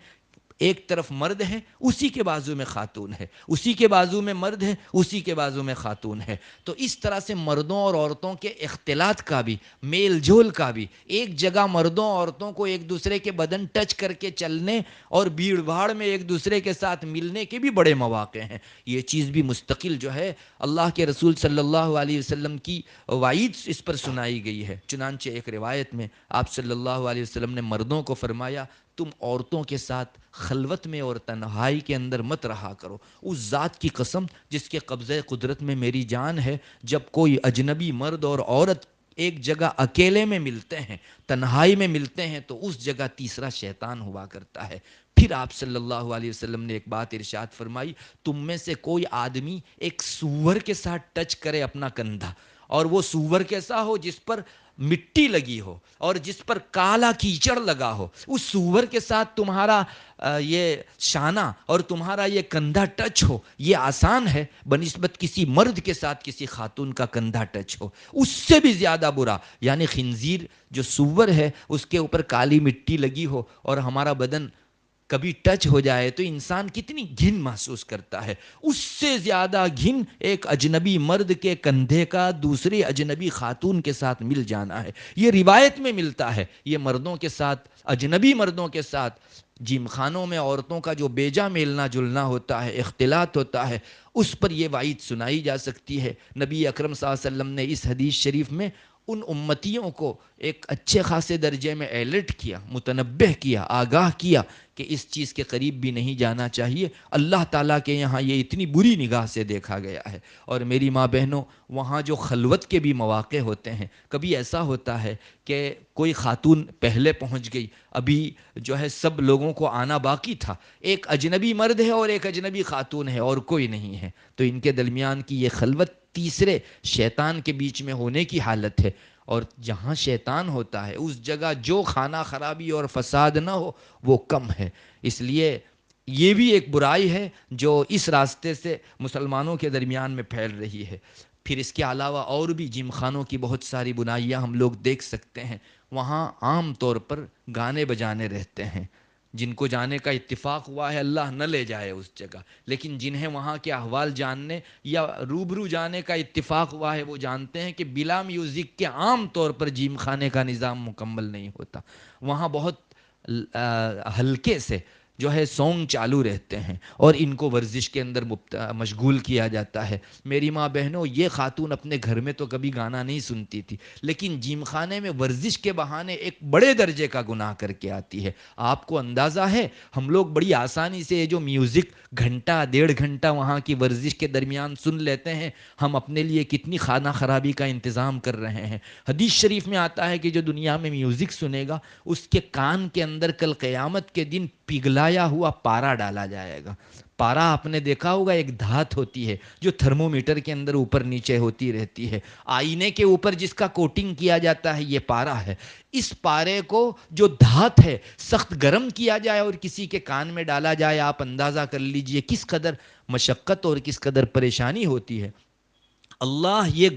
ایک طرف مرد ہے، اسی کے بازو میں خاتون ہے، اسی کے بازو میں مرد ہے، اسی کے بازو میں خاتون ہے۔ تو اس طرح سے مردوں اور عورتوں کے اختلاط کا بھی، میل جول کا بھی، ایک جگہ مردوں عورتوں کو ایک دوسرے کے بدن ٹچ کر کے چلنے اور بھیڑ بھاڑ میں ایک دوسرے کے ساتھ ملنے کے بھی بڑے مواقع ہیں۔ یہ چیز بھی مستقل جو ہے اللہ کے رسول صلی اللہ علیہ وسلم کی وعید اس پر سنائی گئی ہے۔ چنانچہ ایک روایت میں آپ صلی اللہ علیہ وسلم نے مردوں کو فرمایا، تم عورتوں کے ساتھ خلوت میں اور تنہائی کے اندر مت رہا کرو۔ اس ذات کی قسم جس کے قبضہ قدرت میں میری جان ہے، جب کوئی اجنبی مرد اور عورت ایک جگہ اکیلے میں ملتے ہیں، تنہائی میں ملتے ہیں، تو اس جگہ تیسرا شیطان ہوا کرتا ہے۔ پھر آپ صلی اللہ علیہ وسلم نے ایک بات ارشاد فرمائی، تم میں سے کوئی آدمی ایک سور کے ساتھ ٹچ کرے اپنا کندھا، اور وہ سور کیسا ہو؟ جس پر مٹی لگی ہو اور جس پر کالا کیچڑ لگا ہو، اس سور کے ساتھ تمہارا یہ شانہ اور تمہارا یہ کندھا ٹچ ہو، یہ آسان ہے بنسبت کسی مرد کے ساتھ کسی خاتون کا کندھا ٹچ ہو۔ اس سے بھی زیادہ برا، یعنی خنزیر جو سور ہے اس کے اوپر کالی مٹی لگی ہو اور ہمارا بدن کبھی ٹچ ہو جائے تو انسان کتنی گھن محسوس کرتا ہے۔ اس سے زیادہ گھن ایک اجنبی مرد کے کندھے کا دوسری اجنبی خاتون کے ساتھ مل جانا ہے۔ یہ روایت میں ملتا ہے، یہ مردوں کے ساتھ، اجنبی مردوں کے ساتھ جیم خانوں میں عورتوں کا جو بیجا میلنا جلنا ہوتا ہے، اختلاط ہوتا ہے، اس پر یہ وعید سنائی جا سکتی ہے۔ نبی اکرم صلی اللہ علیہ وسلم نے اس حدیث شریف میں ان امتیوں کو ایک اچھے خاصے درجے میں الرٹ کیا، متنبہ کیا، آگاہ کیا کہ اس چیز کے قریب بھی نہیں جانا چاہیے۔ اللہ تعالیٰ کے یہاں یہ اتنی بری نگاہ سے دیکھا گیا ہے۔ اور میری ماں بہنوں، وہاں جو خلوت کے بھی مواقع ہوتے ہیں، کبھی ایسا ہوتا ہے کہ کوئی خاتون پہلے پہنچ گئی، ابھی جو ہے سب لوگوں کو آنا باقی تھا، ایک اجنبی مرد ہے اور ایک اجنبی خاتون ہے اور کوئی نہیں ہے، تو ان کے درمیان کی یہ خلوت تیسرے شیطان کے بیچ میں ہونے کی حالت ہے۔ اور جہاں شیطان ہوتا ہے اس جگہ جو خانہ خرابی اور فساد نہ ہو وہ کم ہے۔ اس لیے یہ بھی ایک برائی ہے جو اس راستے سے مسلمانوں کے درمیان میں پھیل رہی ہے۔ پھر اس کے علاوہ اور بھی جم خانوں کی بہت ساری بنائیاں ہم لوگ دیکھ سکتے ہیں۔ وہاں عام طور پر گانے بجانے رہتے ہیں، جن کو جانے کا اتفاق ہوا ہے اللہ نہ لے جائے اس جگہ، لیکن جنہیں وہاں کے احوال جاننے یا روبرو جانے کا اتفاق ہوا ہے وہ جانتے ہیں کہ بلا میوزک کے عام طور پر جیم خانے کا نظام مکمل نہیں ہوتا۔ وہاں بہت ہلکے سے جو ہے سونگ چالو رہتے ہیں اور ان کو ورزش کے اندر مشغول کیا جاتا ہے۔ میری ماں بہنوں، یہ خاتون اپنے گھر میں تو کبھی گانا نہیں سنتی تھی، لیکن جیم خانے میں ورزش کے بہانے ایک بڑے درجے کا گناہ کر کے آتی ہے۔ آپ کو اندازہ ہے ہم لوگ بڑی آسانی سے یہ جو میوزک گھنٹہ 1.5 گھنٹہ وہاں کی ورزش کے درمیان سن لیتے ہیں، ہم اپنے لیے کتنی خانہ خرابی کا انتظام کر رہے ہیں۔ حدیث شریف میں آتا ہے کہ جو دنیا میں میوزک سنے گا اس کے کان کے اندر کل قیامت کے دن پگھلایا ہوا پارا ڈالا جائے گا۔ پارا آپ نے دیکھا ہوگا، ایک دھات ہوتی ہے جو تھرمومیٹر کے اندر اوپر نیچے ہوتی رہتی ہے، آئینے کے اوپر جس کا کوٹنگ کیا جاتا ہے، یہ پارا ہے۔ اس پارے کو جو دھات ہے سخت گرم کیا جائے اور کسی کے کان میں ڈالا جائے، آپ اندازہ کر لیجئے کس قدر مشقت اور کس قدر پریشانی ہوتی ہے۔ اللہ یہ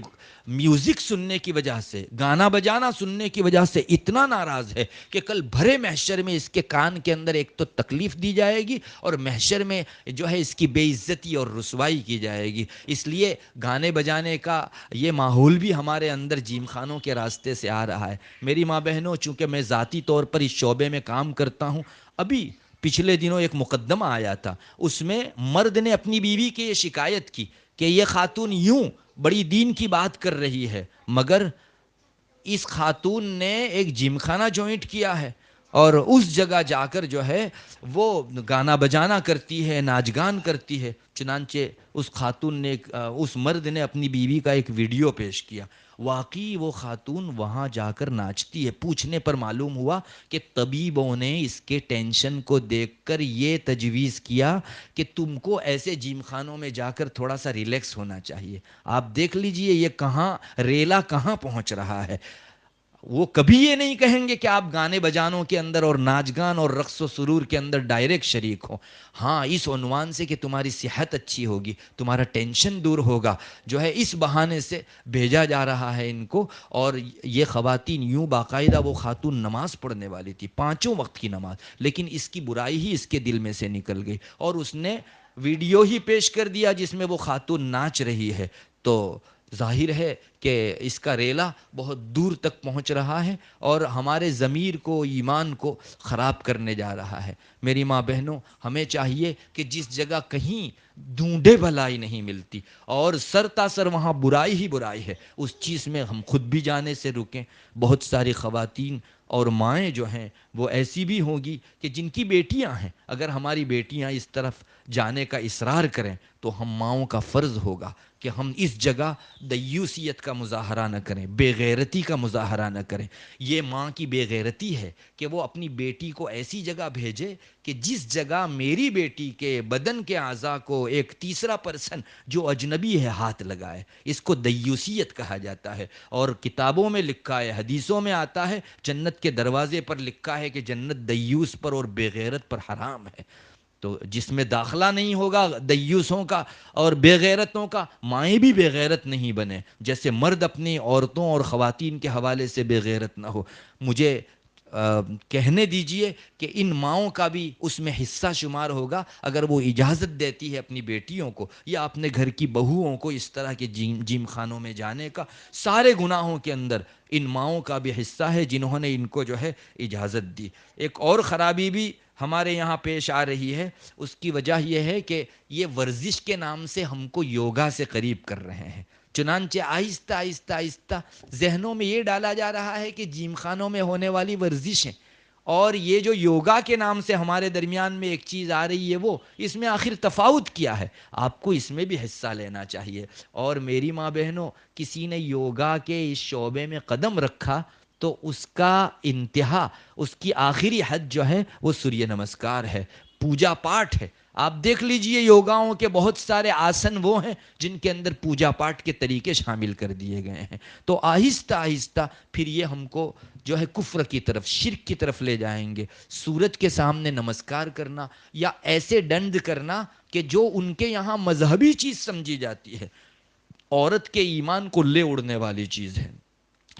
میوزک سننے کی وجہ سے، گانا بجانا سننے کی وجہ سے اتنا ناراض ہے کہ کل بھرے محشر میں اس کے کان کے اندر ایک تو تکلیف دی جائے گی اور محشر میں جو ہے اس کی بے عزتی اور رسوائی کی جائے گی۔ اس لیے گانے بجانے کا یہ ماحول بھی ہمارے اندر جیم خانوں کے راستے سے آ رہا ہے۔ میری ماں بہنوں، چونکہ میں ذاتی طور پر اس شعبے میں کام کرتا ہوں، ابھی پچھلے دنوں ایک مقدمہ آیا تھا، اس میں مرد نے اپنی بیوی کی یہ شکایت کی کہ یہ خاتون یوں بڑی دین کی بات کر رہی ہے، مگر اس خاتون نے ایک جم خانہ جوائنٹ کیا ہے اور اس جگہ جا کر جو ہے وہ گانا بجانا کرتی ہے، ناچ گان کرتی ہے۔ چنانچہ اس خاتون نے اس مرد نے اپنی بیوی کا ایک ویڈیو پیش کیا، واقعی وہ خاتون وہاں جا کر ناچتی ہے۔ پوچھنے پر معلوم ہوا کہ طبیبوں نے اس کے ٹینشن کو دیکھ کر یہ تجویز کیا کہ تم کو ایسے جیم خانوں میں جا کر تھوڑا سا ریلیکس ہونا چاہیے۔ آپ دیکھ لیجئے یہ کہاں ریلا کہاں پہنچ رہا ہے۔ وہ کبھی یہ نہیں کہیں گے کہ آپ گانے بجانوں کے اندر اور ناچ گان اور رقص و سرور کے اندر ڈائریکٹ شریک ہو، ہاں اس عنوان سے کہ تمہاری صحت اچھی ہوگی، تمہارا ٹینشن دور ہوگا، جو ہے اس بہانے سے بھیجا جا رہا ہے ان کو۔ اور یہ خواتین یوں، باقاعدہ وہ خاتون نماز پڑھنے والی تھی، 5 وقت کی نماز، لیکن اس کی برائی ہی اس کے دل میں سے نکل گئی اور اس نے ویڈیو ہی پیش کر دیا جس میں وہ خاتون ناچ رہی ہے۔ تو ظاہر ہے کہ اس کا ریلا بہت دور تک پہنچ رہا ہے اور ہمارے ضمیر کو، ایمان کو خراب کرنے جا رہا ہے۔ میری ماں بہنوں، ہمیں چاہیے کہ جس جگہ کہیں ڈھونڈے بھلائی نہیں ملتی اور سر تا سر وہاں برائی ہی برائی ہے، اس چیز میں ہم خود بھی جانے سے رکیں۔ بہت ساری خواتین اور مائیں جو ہیں وہ ایسی بھی ہوں گی کہ جن کی بیٹیاں ہیں، اگر ہماری بیٹیاں اس طرف جانے کا اصرار کریں تو ہم ماؤں کا فرض ہوگا کہ ہم اس جگہ دیوسیت کا مظاہرہ نہ کریں، بے غیرتی کا مظاہرہ نہ کریں۔ یہ ماں کی بے غیرتی ہے کہ وہ اپنی بیٹی کو ایسی جگہ بھیجے کہ جس جگہ میری بیٹی کے بدن کے اعضاء کو ایک تیسرا پرسن جو اجنبی ہے ہاتھ لگائے۔ اس کو دیوسیت کہا جاتا ہے اور کتابوں میں لکھا ہے، حدیثوں میں آتا ہے، جنت کے دروازے پر لکھا ہے کہ جنت دیوس پر اور بے غیرت پر حرام ہے۔ تو جس میں داخلہ نہیں ہوگا دیوسوں کا اور بے غیرتوں کا، مائیں بھی بے غیرت نہیں بنے، جیسے مرد اپنی عورتوں اور خواتین کے حوالے سے بے غیرت نہ ہو۔ مجھے کہنے دیجئے کہ ان ماؤں کا بھی اس میں حصہ شمار ہوگا اگر وہ اجازت دیتی ہے اپنی بیٹیوں کو یا اپنے گھر کی بہوؤں کو اس طرح کے جیم خانوں میں جانے کا۔ سارے گناہوں کے اندر ان ماؤں کا بھی حصہ ہے جنہوں نے ان کو جو ہے اجازت دی۔ ایک اور خرابی بھی ہمارے یہاں پیش آ رہی ہے، اس کی وجہ یہ ہے کہ یہ ورزش کے نام سے ہم کو یوگا سے قریب کر رہے ہیں۔ چنانچہ آہستہ آہستہ آہستہ ذہنوں میں یہ ڈالا جا رہا ہے کہ جیم خانوں میں ہونے والی ورزشیں اور یہ جو یوگا کے نام سے ہمارے درمیان میں ایک چیز آ رہی ہے، وہ اس میں آخر تفاوت کیا ہے؟ آپ کو اس میں بھی حصہ لینا چاہیے۔ اور میری ماں بہنوں، کسی نے یوگا کے اس شعبے میں قدم رکھا تو اس کا انتہا، اس کی آخری حد جو ہے وہ سوریہ نمسکار ہے، پوجا پاٹ ہے۔ آپ دیکھ لیجئے یوگاؤں کے بہت سارے آسن وہ ہیں جن کے اندر پوجا پاٹ کے طریقے شامل کر دیے گئے ہیں۔ تو آہستہ آہستہ پھر یہ ہم کو جو ہے کفر کی طرف، شرک کی طرف لے جائیں گے۔ سورج کے سامنے نمسکار کرنا یا ایسے ڈنڈ کرنا کہ جو ان کے یہاں مذہبی چیز سمجھی جاتی ہے، عورت کے ایمان کو لے اڑنے والی چیز ہے۔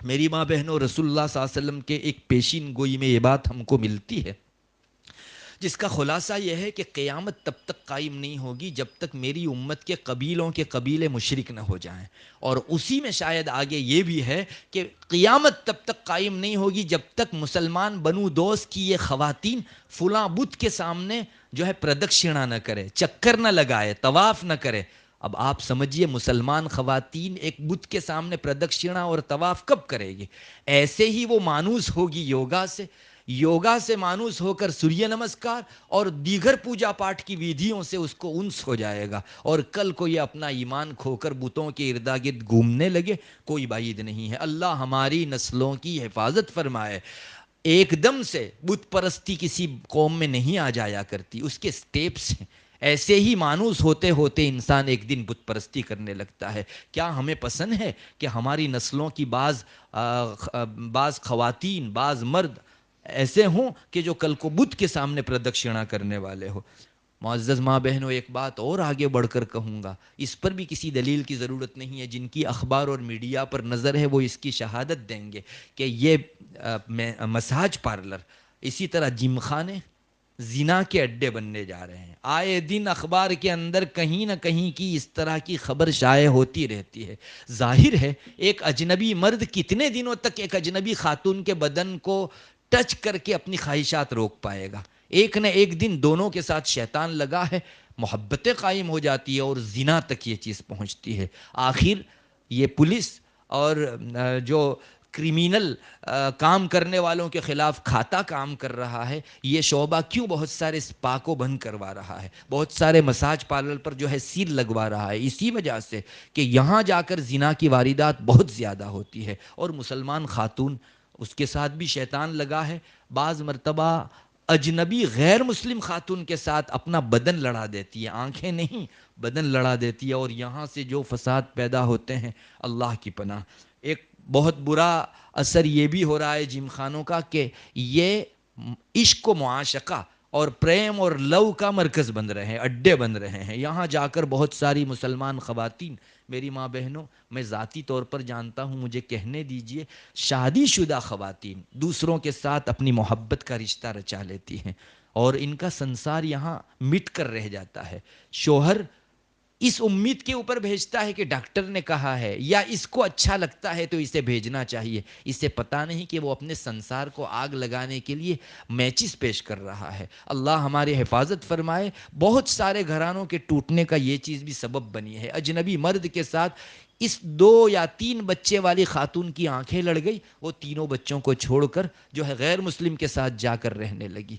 میری ماں بہنوں، رسول اللہ صلی اللہ علیہ وسلم کے ایک پیشین گوئی میں یہ بات ہم کو ملتی ہے جس کا خلاصہ یہ ہے کہ قیامت تب تک قائم نہیں ہوگی جب تک میری امت کے قبیلوں کے قبیلے مشرک نہ ہو جائیں، اور اسی میں شاید آگے یہ بھی ہے کہ قیامت تب تک قائم نہیں ہوگی جب تک مسلمان بنو دوس کی یہ خواتین فلاں بت کے سامنے جو ہے پردکشنا نہ کرے، چکر نہ لگائے، طواف نہ کرے۔ اب آپ سمجھیے مسلمان خواتین ایک بت کے سامنے پردکشنا اور طواف کب کرے گی؟ ایسے ہی وہ مانوس ہوگی یوگا سے مانوس ہو کر سوریہ نمسکار اور دیگر پوجا پاٹ کی ودھیوں سے اس کو انس ہو جائے گا، اور کل کو یہ اپنا ایمان کھو کر بتوں کے اردا گرد گھومنے لگے، کوئی بعید نہیں ہے۔ اللہ ہماری نسلوں کی حفاظت فرمائے۔ ایک دم سے بت پرستی کسی قوم میں نہیں آ جایا کرتی، اس کے سٹیپس ہیں۔ ایسے ہی مانوس ہوتے ہوتے انسان ایک دن بت پرستی کرنے لگتا ہے۔ کیا ہمیں پسند ہے کہ ہماری نسلوں کی بعض خواتین، بعض مرد ایسے ہوں کہ جو کل کو بت کے سامنے پردکشنا کرنے والے ہو؟ معزز ماں بہنوں، ایک بات اور آگے بڑھ کر کہوں گا، اس پر بھی کسی دلیل کی ضرورت نہیں ہے، جن کی اخبار اور میڈیا پر نظر ہے وہ اس کی شہادت دیں گے کہ یہ مساج پارلر، اسی طرح جم خانے زنا کے اڈے بننے جا رہے ہیں۔ آئے دن اخبار کے اندر کہیں نہ کہیں کی اس طرح کی خبر شائع ہوتی رہتی ہے۔ ظاہر ہے ایک اجنبی مرد کتنے دنوں تک ایک اجنبی خاتون کے بدن کو ٹچ کر کے اپنی خواہشات روک پائے گا؟ ایک نہ ایک دن دونوں کے ساتھ شیطان لگا ہے، محبتیں قائم ہو جاتی ہے اور زنا تک یہ چیز پہنچتی ہے۔ آخر یہ پولیس اور جو کریمینل کام کرنے والوں کے خلاف کھاتا کام کر رہا ہے، یہ شعبہ کیوں بہت سارے سپا کو بند کروا رہا ہے، بہت سارے مساج پارلر پر جو ہے سیل لگوا رہا ہے؟ اسی وجہ سے کہ یہاں جا کر زنا کی واردات بہت زیادہ ہوتی ہے، اور مسلمان خاتون اس کے ساتھ بھی شیطان لگا ہے۔ بعض مرتبہ اجنبی غیر مسلم خاتون کے ساتھ اپنا بدن لڑا دیتی ہے، آنکھیں نہیں بدن لڑا دیتی ہے، اور یہاں سے جو فساد پیدا ہوتے ہیں اللہ کی پناہ۔ ایک بہت برا اثر یہ بھی ہو رہا ہے جم خانوں کا کہ یہ عشق و معاشقہ اور پریم اور لو کا مرکز بن رہے ہیں، اڈے بن رہے ہیں۔ یہاں جا کر بہت ساری مسلمان خواتین، میری ماں بہنوں، میں ذاتی طور پر جانتا ہوں، مجھے کہنے دیجئے، شادی شدہ خواتین دوسروں کے ساتھ اپنی محبت کا رشتہ رچا لیتی ہیں، اور ان کا سنسار یہاں مٹ کر رہ جاتا ہے۔ شوہر اس امید کے اوپر بھیجتا ہے کہ ڈاکٹر نے کہا ہے، یا اس کو اچھا لگتا ہے تو اسے بھیجنا چاہیے، اسے پتہ نہیں کہ وہ اپنے سنسار کو آگ لگانے کے لیے میچز پیش کر رہا ہے۔ اللہ ہماری حفاظت فرمائے۔ بہت سارے گھرانوں کے ٹوٹنے کا یہ چیز بھی سبب بنی ہے۔ اجنبی مرد کے ساتھ اس 2 یا 3 بچے والی خاتون کی آنکھیں لڑ گئی، وہ تینوں بچوں کو چھوڑ کر جو ہے غیر مسلم کے ساتھ جا کر رہنے لگی۔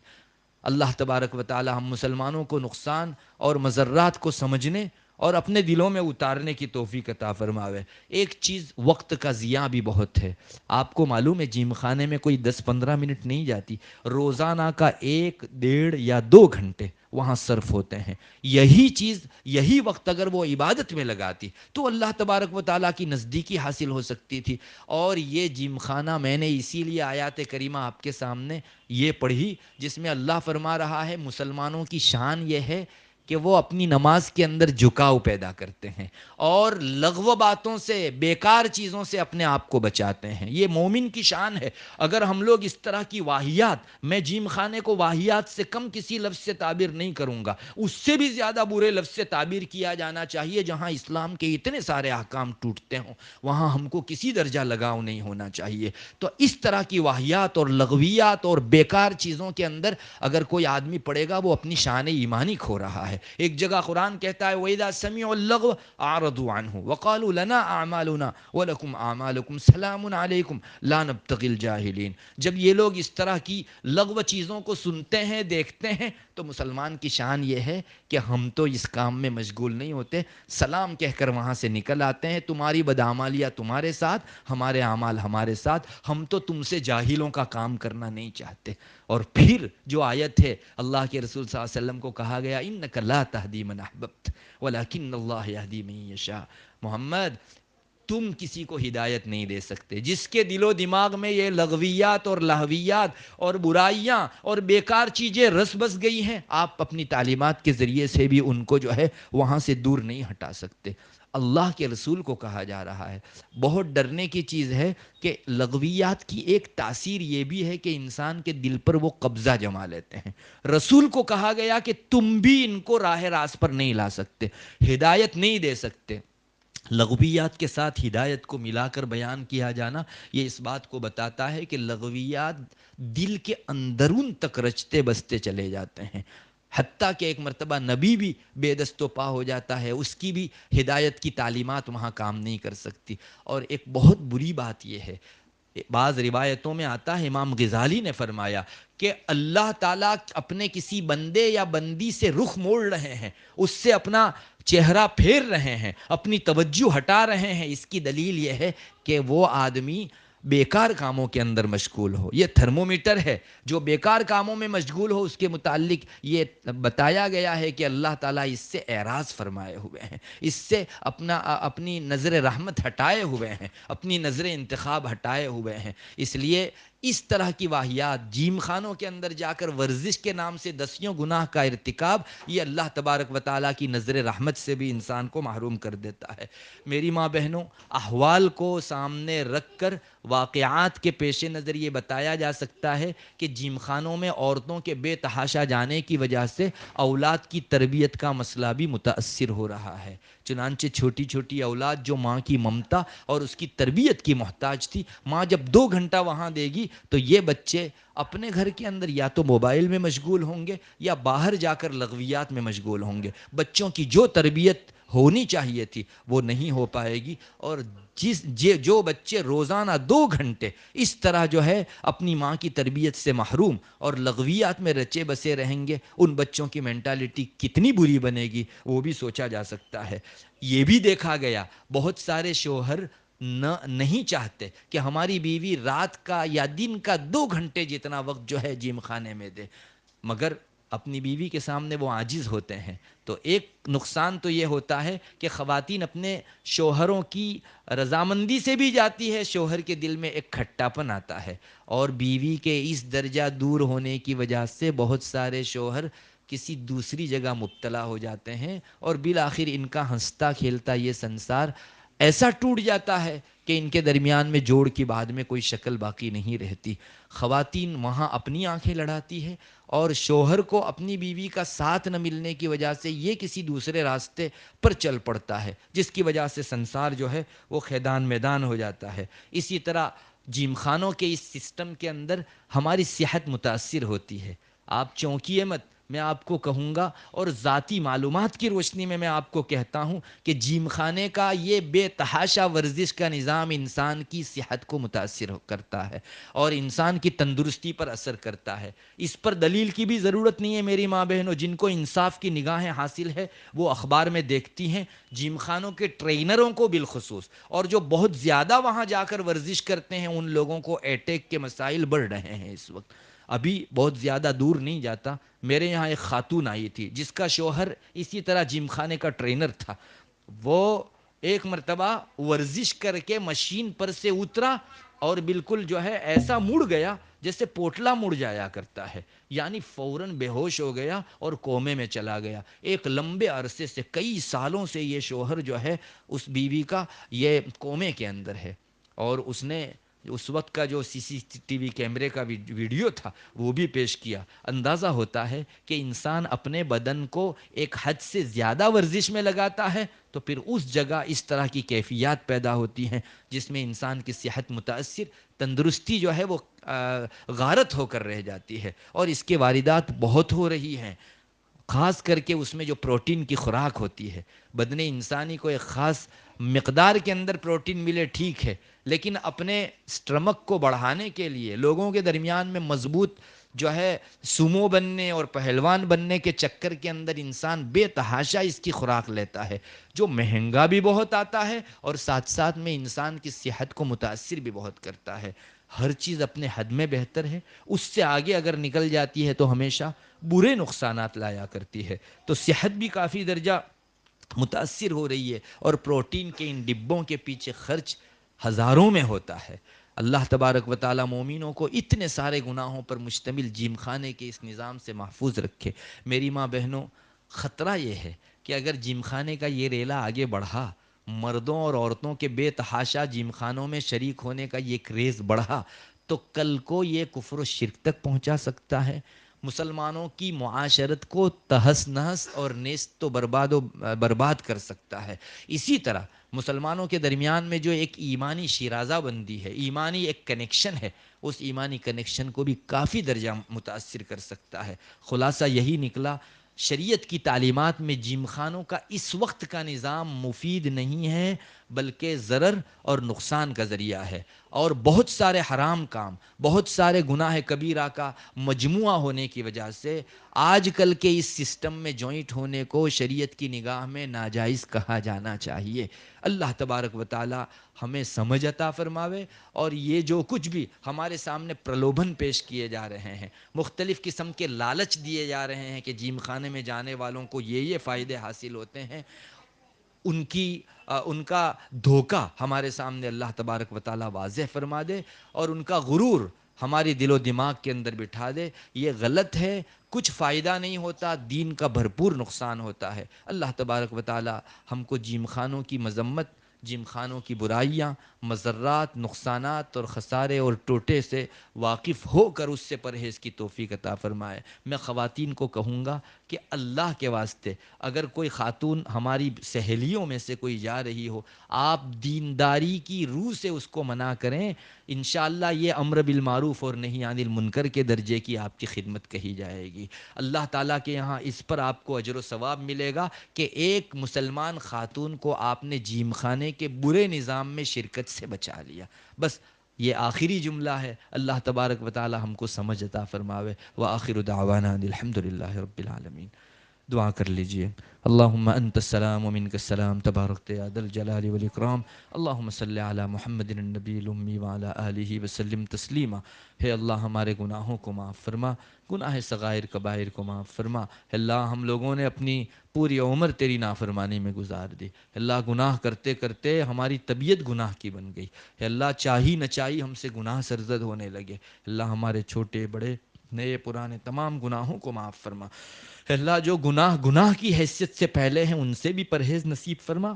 اللہ تبارک و تعالی ہم مسلمانوں کو نقصان اور مضرات کو سمجھنے اور اپنے دلوں میں اتارنے کی توفیق عطا فرماوے۔ ایک چیز، وقت کا ضیاع بھی بہت ہے۔ آپ کو معلوم ہے جیم خانے میں کوئی 10-15 منٹ نہیں جاتی، روزانہ کا 1، 1.5 یا 2 گھنٹے وہاں صرف ہوتے ہیں۔ یہی چیز، یہی وقت اگر وہ عبادت میں لگاتی تو اللہ تبارک و تعالیٰ کی نزدیکی حاصل ہو سکتی تھی۔ اور یہ جیم خانہ میں نے اسی لیے آیات کریمہ آپ کے سامنے یہ پڑھی جس میں اللہ فرما رہا ہے مسلمانوں کی شان یہ ہے کہ وہ اپنی نماز کے اندر جھکاؤ پیدا کرتے ہیں اور لغو باتوں سے، بیکار چیزوں سے اپنے آپ کو بچاتے ہیں۔ یہ مومن کی شان ہے۔ اگر ہم لوگ اس طرح کی واہیات، میں جیم خانے کو واہیات سے کم کسی لفظ سے تعبیر نہیں کروں گا، اس سے بھی زیادہ برے لفظ سے تعبیر کیا جانا چاہیے۔ جہاں اسلام کے اتنے سارے احکام ٹوٹتے ہوں وہاں ہم کو کسی درجہ لگاؤ نہیں ہونا چاہیے۔ تو اس طرح کی واہیات اور لغویات اور بیکار چیزوں کے اندر اگر کوئی آدمی پڑے گا وہ اپنی شان ایمانی کھو رہا ہے۔ ایک جگہ قرآن کہتا ہے وَإِذَا سَمِعُوا اللَّغْوَ أَعْرَضُوا عَنْهُ وَقَالُوا لَنَا أَعْمَالُنَا وَلَكُمْ أَعْمَالُكُمْ سَلَامٌ عَلَيْكُمْ لَا نَبْتَغِي الْجَاهِلِينَ۔ جب یہ لوگ اس طرح کی لغو چیزوں کو سنتے ہیں، دیکھتے ہیں، تو مسلمان کی شان یہ ہے کہ ہم تو اس کام میں مشغول نہیں ہوتے، سلام کہہ کر وہاں سے نکل آتے ہیں۔ تمہاری بدعمالیاں تمہارے ساتھ، ہمارے اعمال ہمارے ساتھ، ہم تو تم سے جاہلوں کا کام کرنا نہیں چاہتے۔ اور پھر جو آیت ہے، اللہ کے رسول صلی اللہ علیہ وسلم کو کہا گیا اِنَّكَ لَا تَهْدِي مَنْ أَحْبَبْتَ وَلَكِنَّ اللَّهَ يَهْدِي مَن يَشَاءُ۔ محمد، تم کسی کو ہدایت نہیں دے سکتے. جس کے دل و دماغ میں یہ لغویات اور لہویات اور برائیاں اور بیکار چیزیں رس بس گئی ہیں، آپ اپنی تعلیمات کے ذریعے سے بھی ان کو جو ہے وہاں سے دور نہیں ہٹا سکتے. اللہ کے رسول کو کہا جا رہا ہے. بہت ڈرنے کی چیز ہے کہ لغویات کی ایک تاثیر یہ بھی ہے کہ انسان کے دل پر وہ قبضہ جما لیتے ہیں. رسول کو کہا گیا کہ تم بھی ان کو راہ راست پر نہیں لا سکتے، ہدایت نہیں دے سکتے. لغویات کے ساتھ ہدایت کو ملا کر بیان کیا جانا یہ اس بات کو بتاتا ہے کہ لغویات دل کے اندرون تک رچتے بستے چلے جاتے ہیں. حتیٰ کہ ایک مرتبہ نبی بھی بے دست و پا ہو جاتا ہے، اس کی بھی ہدایت کی تعلیمات وہاں کام نہیں کر سکتی. اور ایک بہت بری بات یہ ہے، بعض روایتوں میں آتا ہے امام غزالی نے فرمایا کہ اللہ تعالیٰ اپنے کسی بندے یا بندی سے رخ موڑ رہے ہیں، اس سے اپنا چہرہ پھیر رہے ہیں، اپنی توجہ ہٹا رہے ہیں. اس کی دلیل یہ ہے کہ وہ آدمی بیکار کاموں کے اندر مشغول ہو. یہ تھرمومیٹر ہے، جو بیکار کاموں میں مشغول ہو اس کے متعلق یہ بتایا گیا ہے کہ اللہ تعالیٰ اس سے اعراض فرمائے ہوئے ہیں، اس سے اپنی نظر رحمت ہٹائے ہوئے ہیں، اپنی نظر انتخاب ہٹائے ہوئے ہیں. اس لیے اس طرح کی واہیات، جیم خانوں کے اندر جا کر ورزش کے نام سے دسیوں گناہ کا ارتکاب، یہ اللہ تبارک و تعالیٰ کی نظر رحمت سے بھی انسان کو محروم کر دیتا ہے. میری ماں بہنوں، احوال کو سامنے رکھ کر واقعات کے پیش نظر یہ بتایا جا سکتا ہے کہ جیم خانوں میں عورتوں کے بے تحاشا جانے کی وجہ سے اولاد کی تربیت کا مسئلہ بھی متاثر ہو رہا ہے. چنانچہ چھوٹی چھوٹی اولاد جو ماں کی ممتا اور اس کی تربیت کی محتاج تھی، ماں جب 2 گھنٹہ وہاں دے گی تو یہ بچے اپنے گھر کے اندر یا تو موبائل میں مشغول ہوں گے یا باہر جا کر لغویات میں مشغول ہوں گے. بچوں کی جو تربیت ہونی چاہیے تھی وہ نہیں ہو پائے گی. اور جو بچے روزانہ 2 گھنٹے اس طرح جو ہے اپنی ماں کی تربیت سے محروم اور لغویات میں رچے بسے رہیں گے، ان بچوں کی مینٹالٹی کتنی بری بنے گی وہ بھی سوچا جا سکتا ہے. یہ بھی دیکھا گیا بہت سارے شوہر نہیں چاہتے کہ ہماری بیوی رات کا یا دن کا 2 گھنٹے جتنا وقت جو ہے جیم خانے میں دے، مگر اپنی بیوی کے سامنے وہ عاجز ہوتے ہیں. تو ایک نقصان تو یہ ہوتا ہے کہ خواتین اپنے شوہروں کی رضامندی سے بھی جاتی ہے، شوہر کے دل میں ایک کھٹاپن آتا ہے، اور بیوی کے اس درجہ دور ہونے کی وجہ سے بہت سارے شوہر کسی دوسری جگہ مبتلا ہو جاتے ہیں، اور بالآخر ان کا ہنستا کھیلتا یہ سنسار ایسا ٹوٹ جاتا ہے کہ ان کے درمیان میں جوڑ کی بعد میں کوئی شکل باقی نہیں رہتی. خواتین وہاں اپنی آنکھیں لڑاتی ہے، اور شوہر کو اپنی بیوی کا ساتھ نہ ملنے کی وجہ سے یہ کسی دوسرے راستے پر چل پڑتا ہے، جس کی وجہ سے سنسار جو ہے وہ خیدان میدان ہو جاتا ہے. اسی طرح جیم خانوں کے اس سسٹم کے اندر ہماری صحت متاثر ہوتی ہے. آپ چونکیے مت، میں آپ کو کہوں گا، اور ذاتی معلومات کی روشنی میں آپ کو کہتا ہوں کہ جیم خانے کا یہ بے تحاشا ورزش کا نظام انسان کی صحت کو متاثر کرتا ہے اور انسان کی تندرستی پر اثر کرتا ہے. اس پر دلیل کی بھی ضرورت نہیں ہے میری ماں بہنوں. جن کو انصاف کی نگاہیں حاصل ہے وہ اخبار میں دیکھتی ہیں جیم خانوں کے ٹرینروں کو بالخصوص، اور جو بہت زیادہ وہاں جا کر ورزش کرتے ہیں ان لوگوں کو اٹیک کے مسائل بڑھ رہے ہیں اس وقت. ابھی بہت زیادہ دور نہیں جاتا، میرے یہاں ایک خاتون آئی تھی جس کا شوہر اسی طرح جیم خانے کا ٹرینر تھا. وہ ایک مرتبہ ورزش کر کے مشین پر سے اترا اور بالکل جو ہے ایسا مڑ گیا جیسے پوٹلا مڑ جایا کرتا ہے، یعنی فوراً بے ہوش ہو گیا اور کومے میں چلا گیا. ایک لمبے عرصے سے، کئی سالوں سے یہ شوہر جو ہے اس بیوی کا یہ کومے کے اندر ہے، اور اس نے اس وقت کا جو CCTV کیمرے کا ویڈیو تھا وہ بھی پیش کیا. اندازہ ہوتا ہے کہ انسان اپنے بدن کو ایک حد سے زیادہ ورزش میں لگاتا ہے تو پھر اس جگہ اس طرح کی کیفیات پیدا ہوتی ہیں جس میں انسان کی صحت متاثر، تندرستی جو ہے وہ غارت ہو کر رہ جاتی ہے. اور اس کے واردات بہت ہو رہی ہیں، خاص کر کے اس میں جو پروٹین کی خوراک ہوتی ہے. بدن انسانی کو ایک خاص مقدار کے اندر پروٹین ملے ٹھیک ہے، لیکن اپنے سٹرمک کو بڑھانے کے لیے لوگوں کے درمیان میں مضبوط جو ہے سومو بننے اور پہلوان بننے کے چکر کے اندر انسان بے تحاشا اس کی خوراک لیتا ہے، جو مہنگا بھی بہت آتا ہے اور ساتھ ساتھ میں انسان کی صحت کو متاثر بھی بہت کرتا ہے. ہر چیز اپنے حد میں بہتر ہے، اس سے آگے اگر نکل جاتی ہے تو ہمیشہ برے نقصانات لایا کرتی ہے. تو صحت بھی کافی درجہ متاثر ہو رہی ہے، اور پروٹین کے ان ڈبوں کے پیچھے خرچ ہزاروں میں ہوتا ہے۔ اللہ تبارک و تعالیٰ مومنوں کو اتنے سارے گناہوں پر مشتمل جیم خانے کے اس نظام سے محفوظ رکھے۔ میری ماں بہنوں، خطرہ یہ ہے کہ اگر جیم خانے کا یہ ریلا آگے بڑھا، مردوں اور عورتوں کے بے تحاشا جیم خانوں میں شریک ہونے کا یہ کریز بڑھا، تو کل کو یہ کفر و شرک تک پہنچا سکتا ہے، مسلمانوں کی معاشرت کو تہس نہس اور نیست و برباد کر سکتا ہے۔ اسی طرح مسلمانوں کے درمیان میں جو ایک ایمانی شیرازہ بندی ہے، ایمانی ایک کنیکشن ہے، اس ایمانی کنیکشن کو بھی کافی درجہ متاثر کر سکتا ہے۔ خلاصہ یہی نکلا، شریعت کی تعلیمات میں جیم خانوں کا اس وقت کا نظام مفید نہیں ہے، بلکہ ضرر اور نقصان کا ذریعہ ہے، اور بہت سارے حرام کام، بہت سارے گناہ کبیرہ کا مجموعہ ہونے کی وجہ سے آج کل کے اس سسٹم میں جوائنٹ ہونے کو شریعت کی نگاہ میں ناجائز کہا جانا چاہیے۔ اللہ تبارک و تعالی ہمیں سمجھ عطا فرماوے، اور یہ جو کچھ بھی ہمارے سامنے پرلوبھن پیش کیے جا رہے ہیں، مختلف قسم کے لالچ دیے جا رہے ہیں کہ جیم خانے میں جانے والوں کو یہ فائدے حاصل ہوتے ہیں، ان کا دھوکہ ہمارے سامنے اللہ تبارک و تعالی واضح فرما دے، اور ان کا غرور ہماری دل و دماغ کے اندر بٹھا دے۔ یہ غلط ہے، کچھ فائدہ نہیں ہوتا، دین کا بھرپور نقصان ہوتا ہے۔ اللہ تبارک و تعالی ہم کو جیم خانوں کی مذمت، جیم خانوں کی برائیاں، مضرات، نقصانات اور خسارے اور ٹوٹے سے واقف ہو کر اس سے پرہیز کی توفیق عطا فرمائے۔ میں خواتین کو کہوں گا کہ اللہ کے واسطے اگر کوئی خاتون ہماری سہیلیوں میں سے کوئی جا رہی ہو، آپ دینداری کی روح سے اس کو منع کریں، انشاءاللہ یہ امر بالمعروف اور نہی عن المنکر کے درجے کی آپ کی خدمت کہی جائے گی۔ اللہ تعالیٰ کے یہاں اس پر آپ کو اجر و ثواب ملے گا کہ ایک مسلمان خاتون کو آپ نے جیم خانے کے برے نظام میں شرکت سے بچا لیا۔ بس یہ آخری جملہ ہے۔ اللہ تبارک و تعالی ہم کو سمجھ عطا فرماوے۔ وآخر دعوانا الحمدللہ رب العالمین۔ دعا کر لیجئے۔ اللہم انت السلام ومنک السلام، تبارکت یا ذا الجلال والاکرام۔ اللہم صلی علی محمد النبی الامی وعلی آلہ وسلم تسلیما۔ ہے اللہ ہمارے گناہوں کو معاف فرما، گناہ صغائر کبائر کو معاف فرما۔ ہے اللہ ہم لوگوں نے اپنی پوری عمر تیری نافرمانی میں گزار دی۔ ہے اللہ گناہ کرتے کرتے ہماری طبیعت گناہ کی بن گئی۔ ہے اللہ چاہی نہ چاہی ہم سے گناہ سرزد ہونے لگے۔ اللہ ہمارے چھوٹے بڑے نئے پرانے تمام گناہوں کو معاف فرما۔ اے اللہ جو گناہ کی حیثیت سے پہلے ہیں ان سے بھی پرہیز نصیب فرما،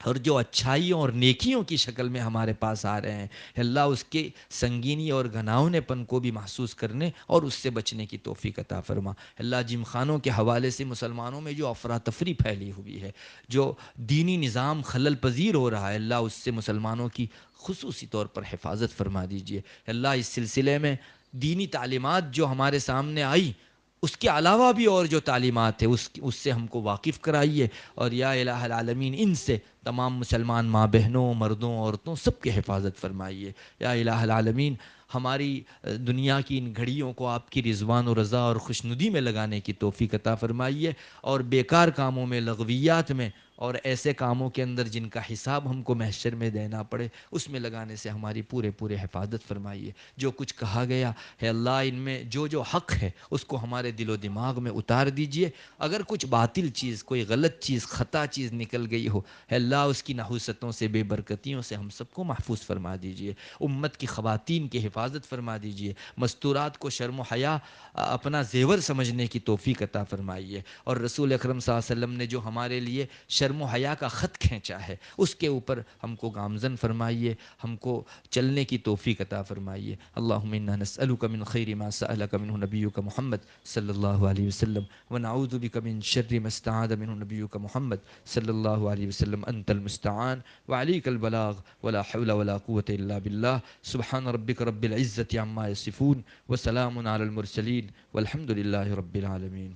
اور جو اچھائیوں اور نیکیوں کی شکل میں ہمارے پاس آ رہے ہیں، اے اللہ اس کے سنگینی اور گھناؤنے پن کو بھی محسوس کرنے اور اس سے بچنے کی توفیق عطا فرما۔ اے اللہ جم خانوں کے حوالے سے مسلمانوں میں جو افراتفری پھیلی ہوئی ہے، جو دینی نظام خلل پذیر ہو رہا ہے، اللہ اس سے مسلمانوں کی خصوصی طور پر حفاظت فرما دیجیے۔ اے اللہ اس سلسلے میں دینی تعلیمات جو ہمارے سامنے آئی، اس کے علاوہ بھی اور جو تعلیمات ہیں اس سے ہم کو واقف کرائیے، اور یا الہ العالمین ان سے تمام مسلمان ماں بہنوں، مردوں، عورتوں سب کی حفاظت فرمائیے۔ یا الہ العالمین ہماری دنیا کی ان گھڑیوں کو آپ کی رضوان و رضا اور خوشنودی میں لگانے کی توفیق عطا فرمائیے، اور بیکار کاموں میں، لغویات میں اور ایسے کاموں کے اندر جن کا حساب ہم کو محشر میں دینا پڑے، اس میں لگانے سے ہماری پورے حفاظت فرمائیے۔ جو کچھ کہا گیا ہے اللہ، ان میں جو حق ہے اس کو ہمارے دل و دماغ میں اتار دیجئے۔ اگر کچھ باطل چیز، کوئی غلط چیز، خطا چیز نکل گئی ہو، ہے اللہ اس کی نحوستوں سے، بے برکتیوں سے ہم سب کو محفوظ فرما دیجئے۔ امت کی خواتین کی حفاظت فرما دیجئے، مستورات کو شرم و حیا اپنا زیور سمجھنے کی توفیق عطا فرمائیے، اور رسول اکرم صلی اللہ علیہ وسلم نے جو ہمارے لیے شرم و حیا کا خط کھینچا ہے اس کے اوپر ہم کو گامزن فرمائیے، ہم کو چلنے کی توفیق عطا فرمائیے۔ اللہم انا نسألک من خیر ما سألک منہ نبیک محمد صلی اللہ علیہ وسلم، ونعوذ بک من شر ما استعاذ منہ نبیک محمد صلی اللہ علیہ وسلم۔ انت المستعان وعلیک البلاغ ولا حول ولا قوة الا باللہ۔ سبحان ربک رب العزة عما یصفون وسلام علی المرسلین والحمد للہ رب العالمین۔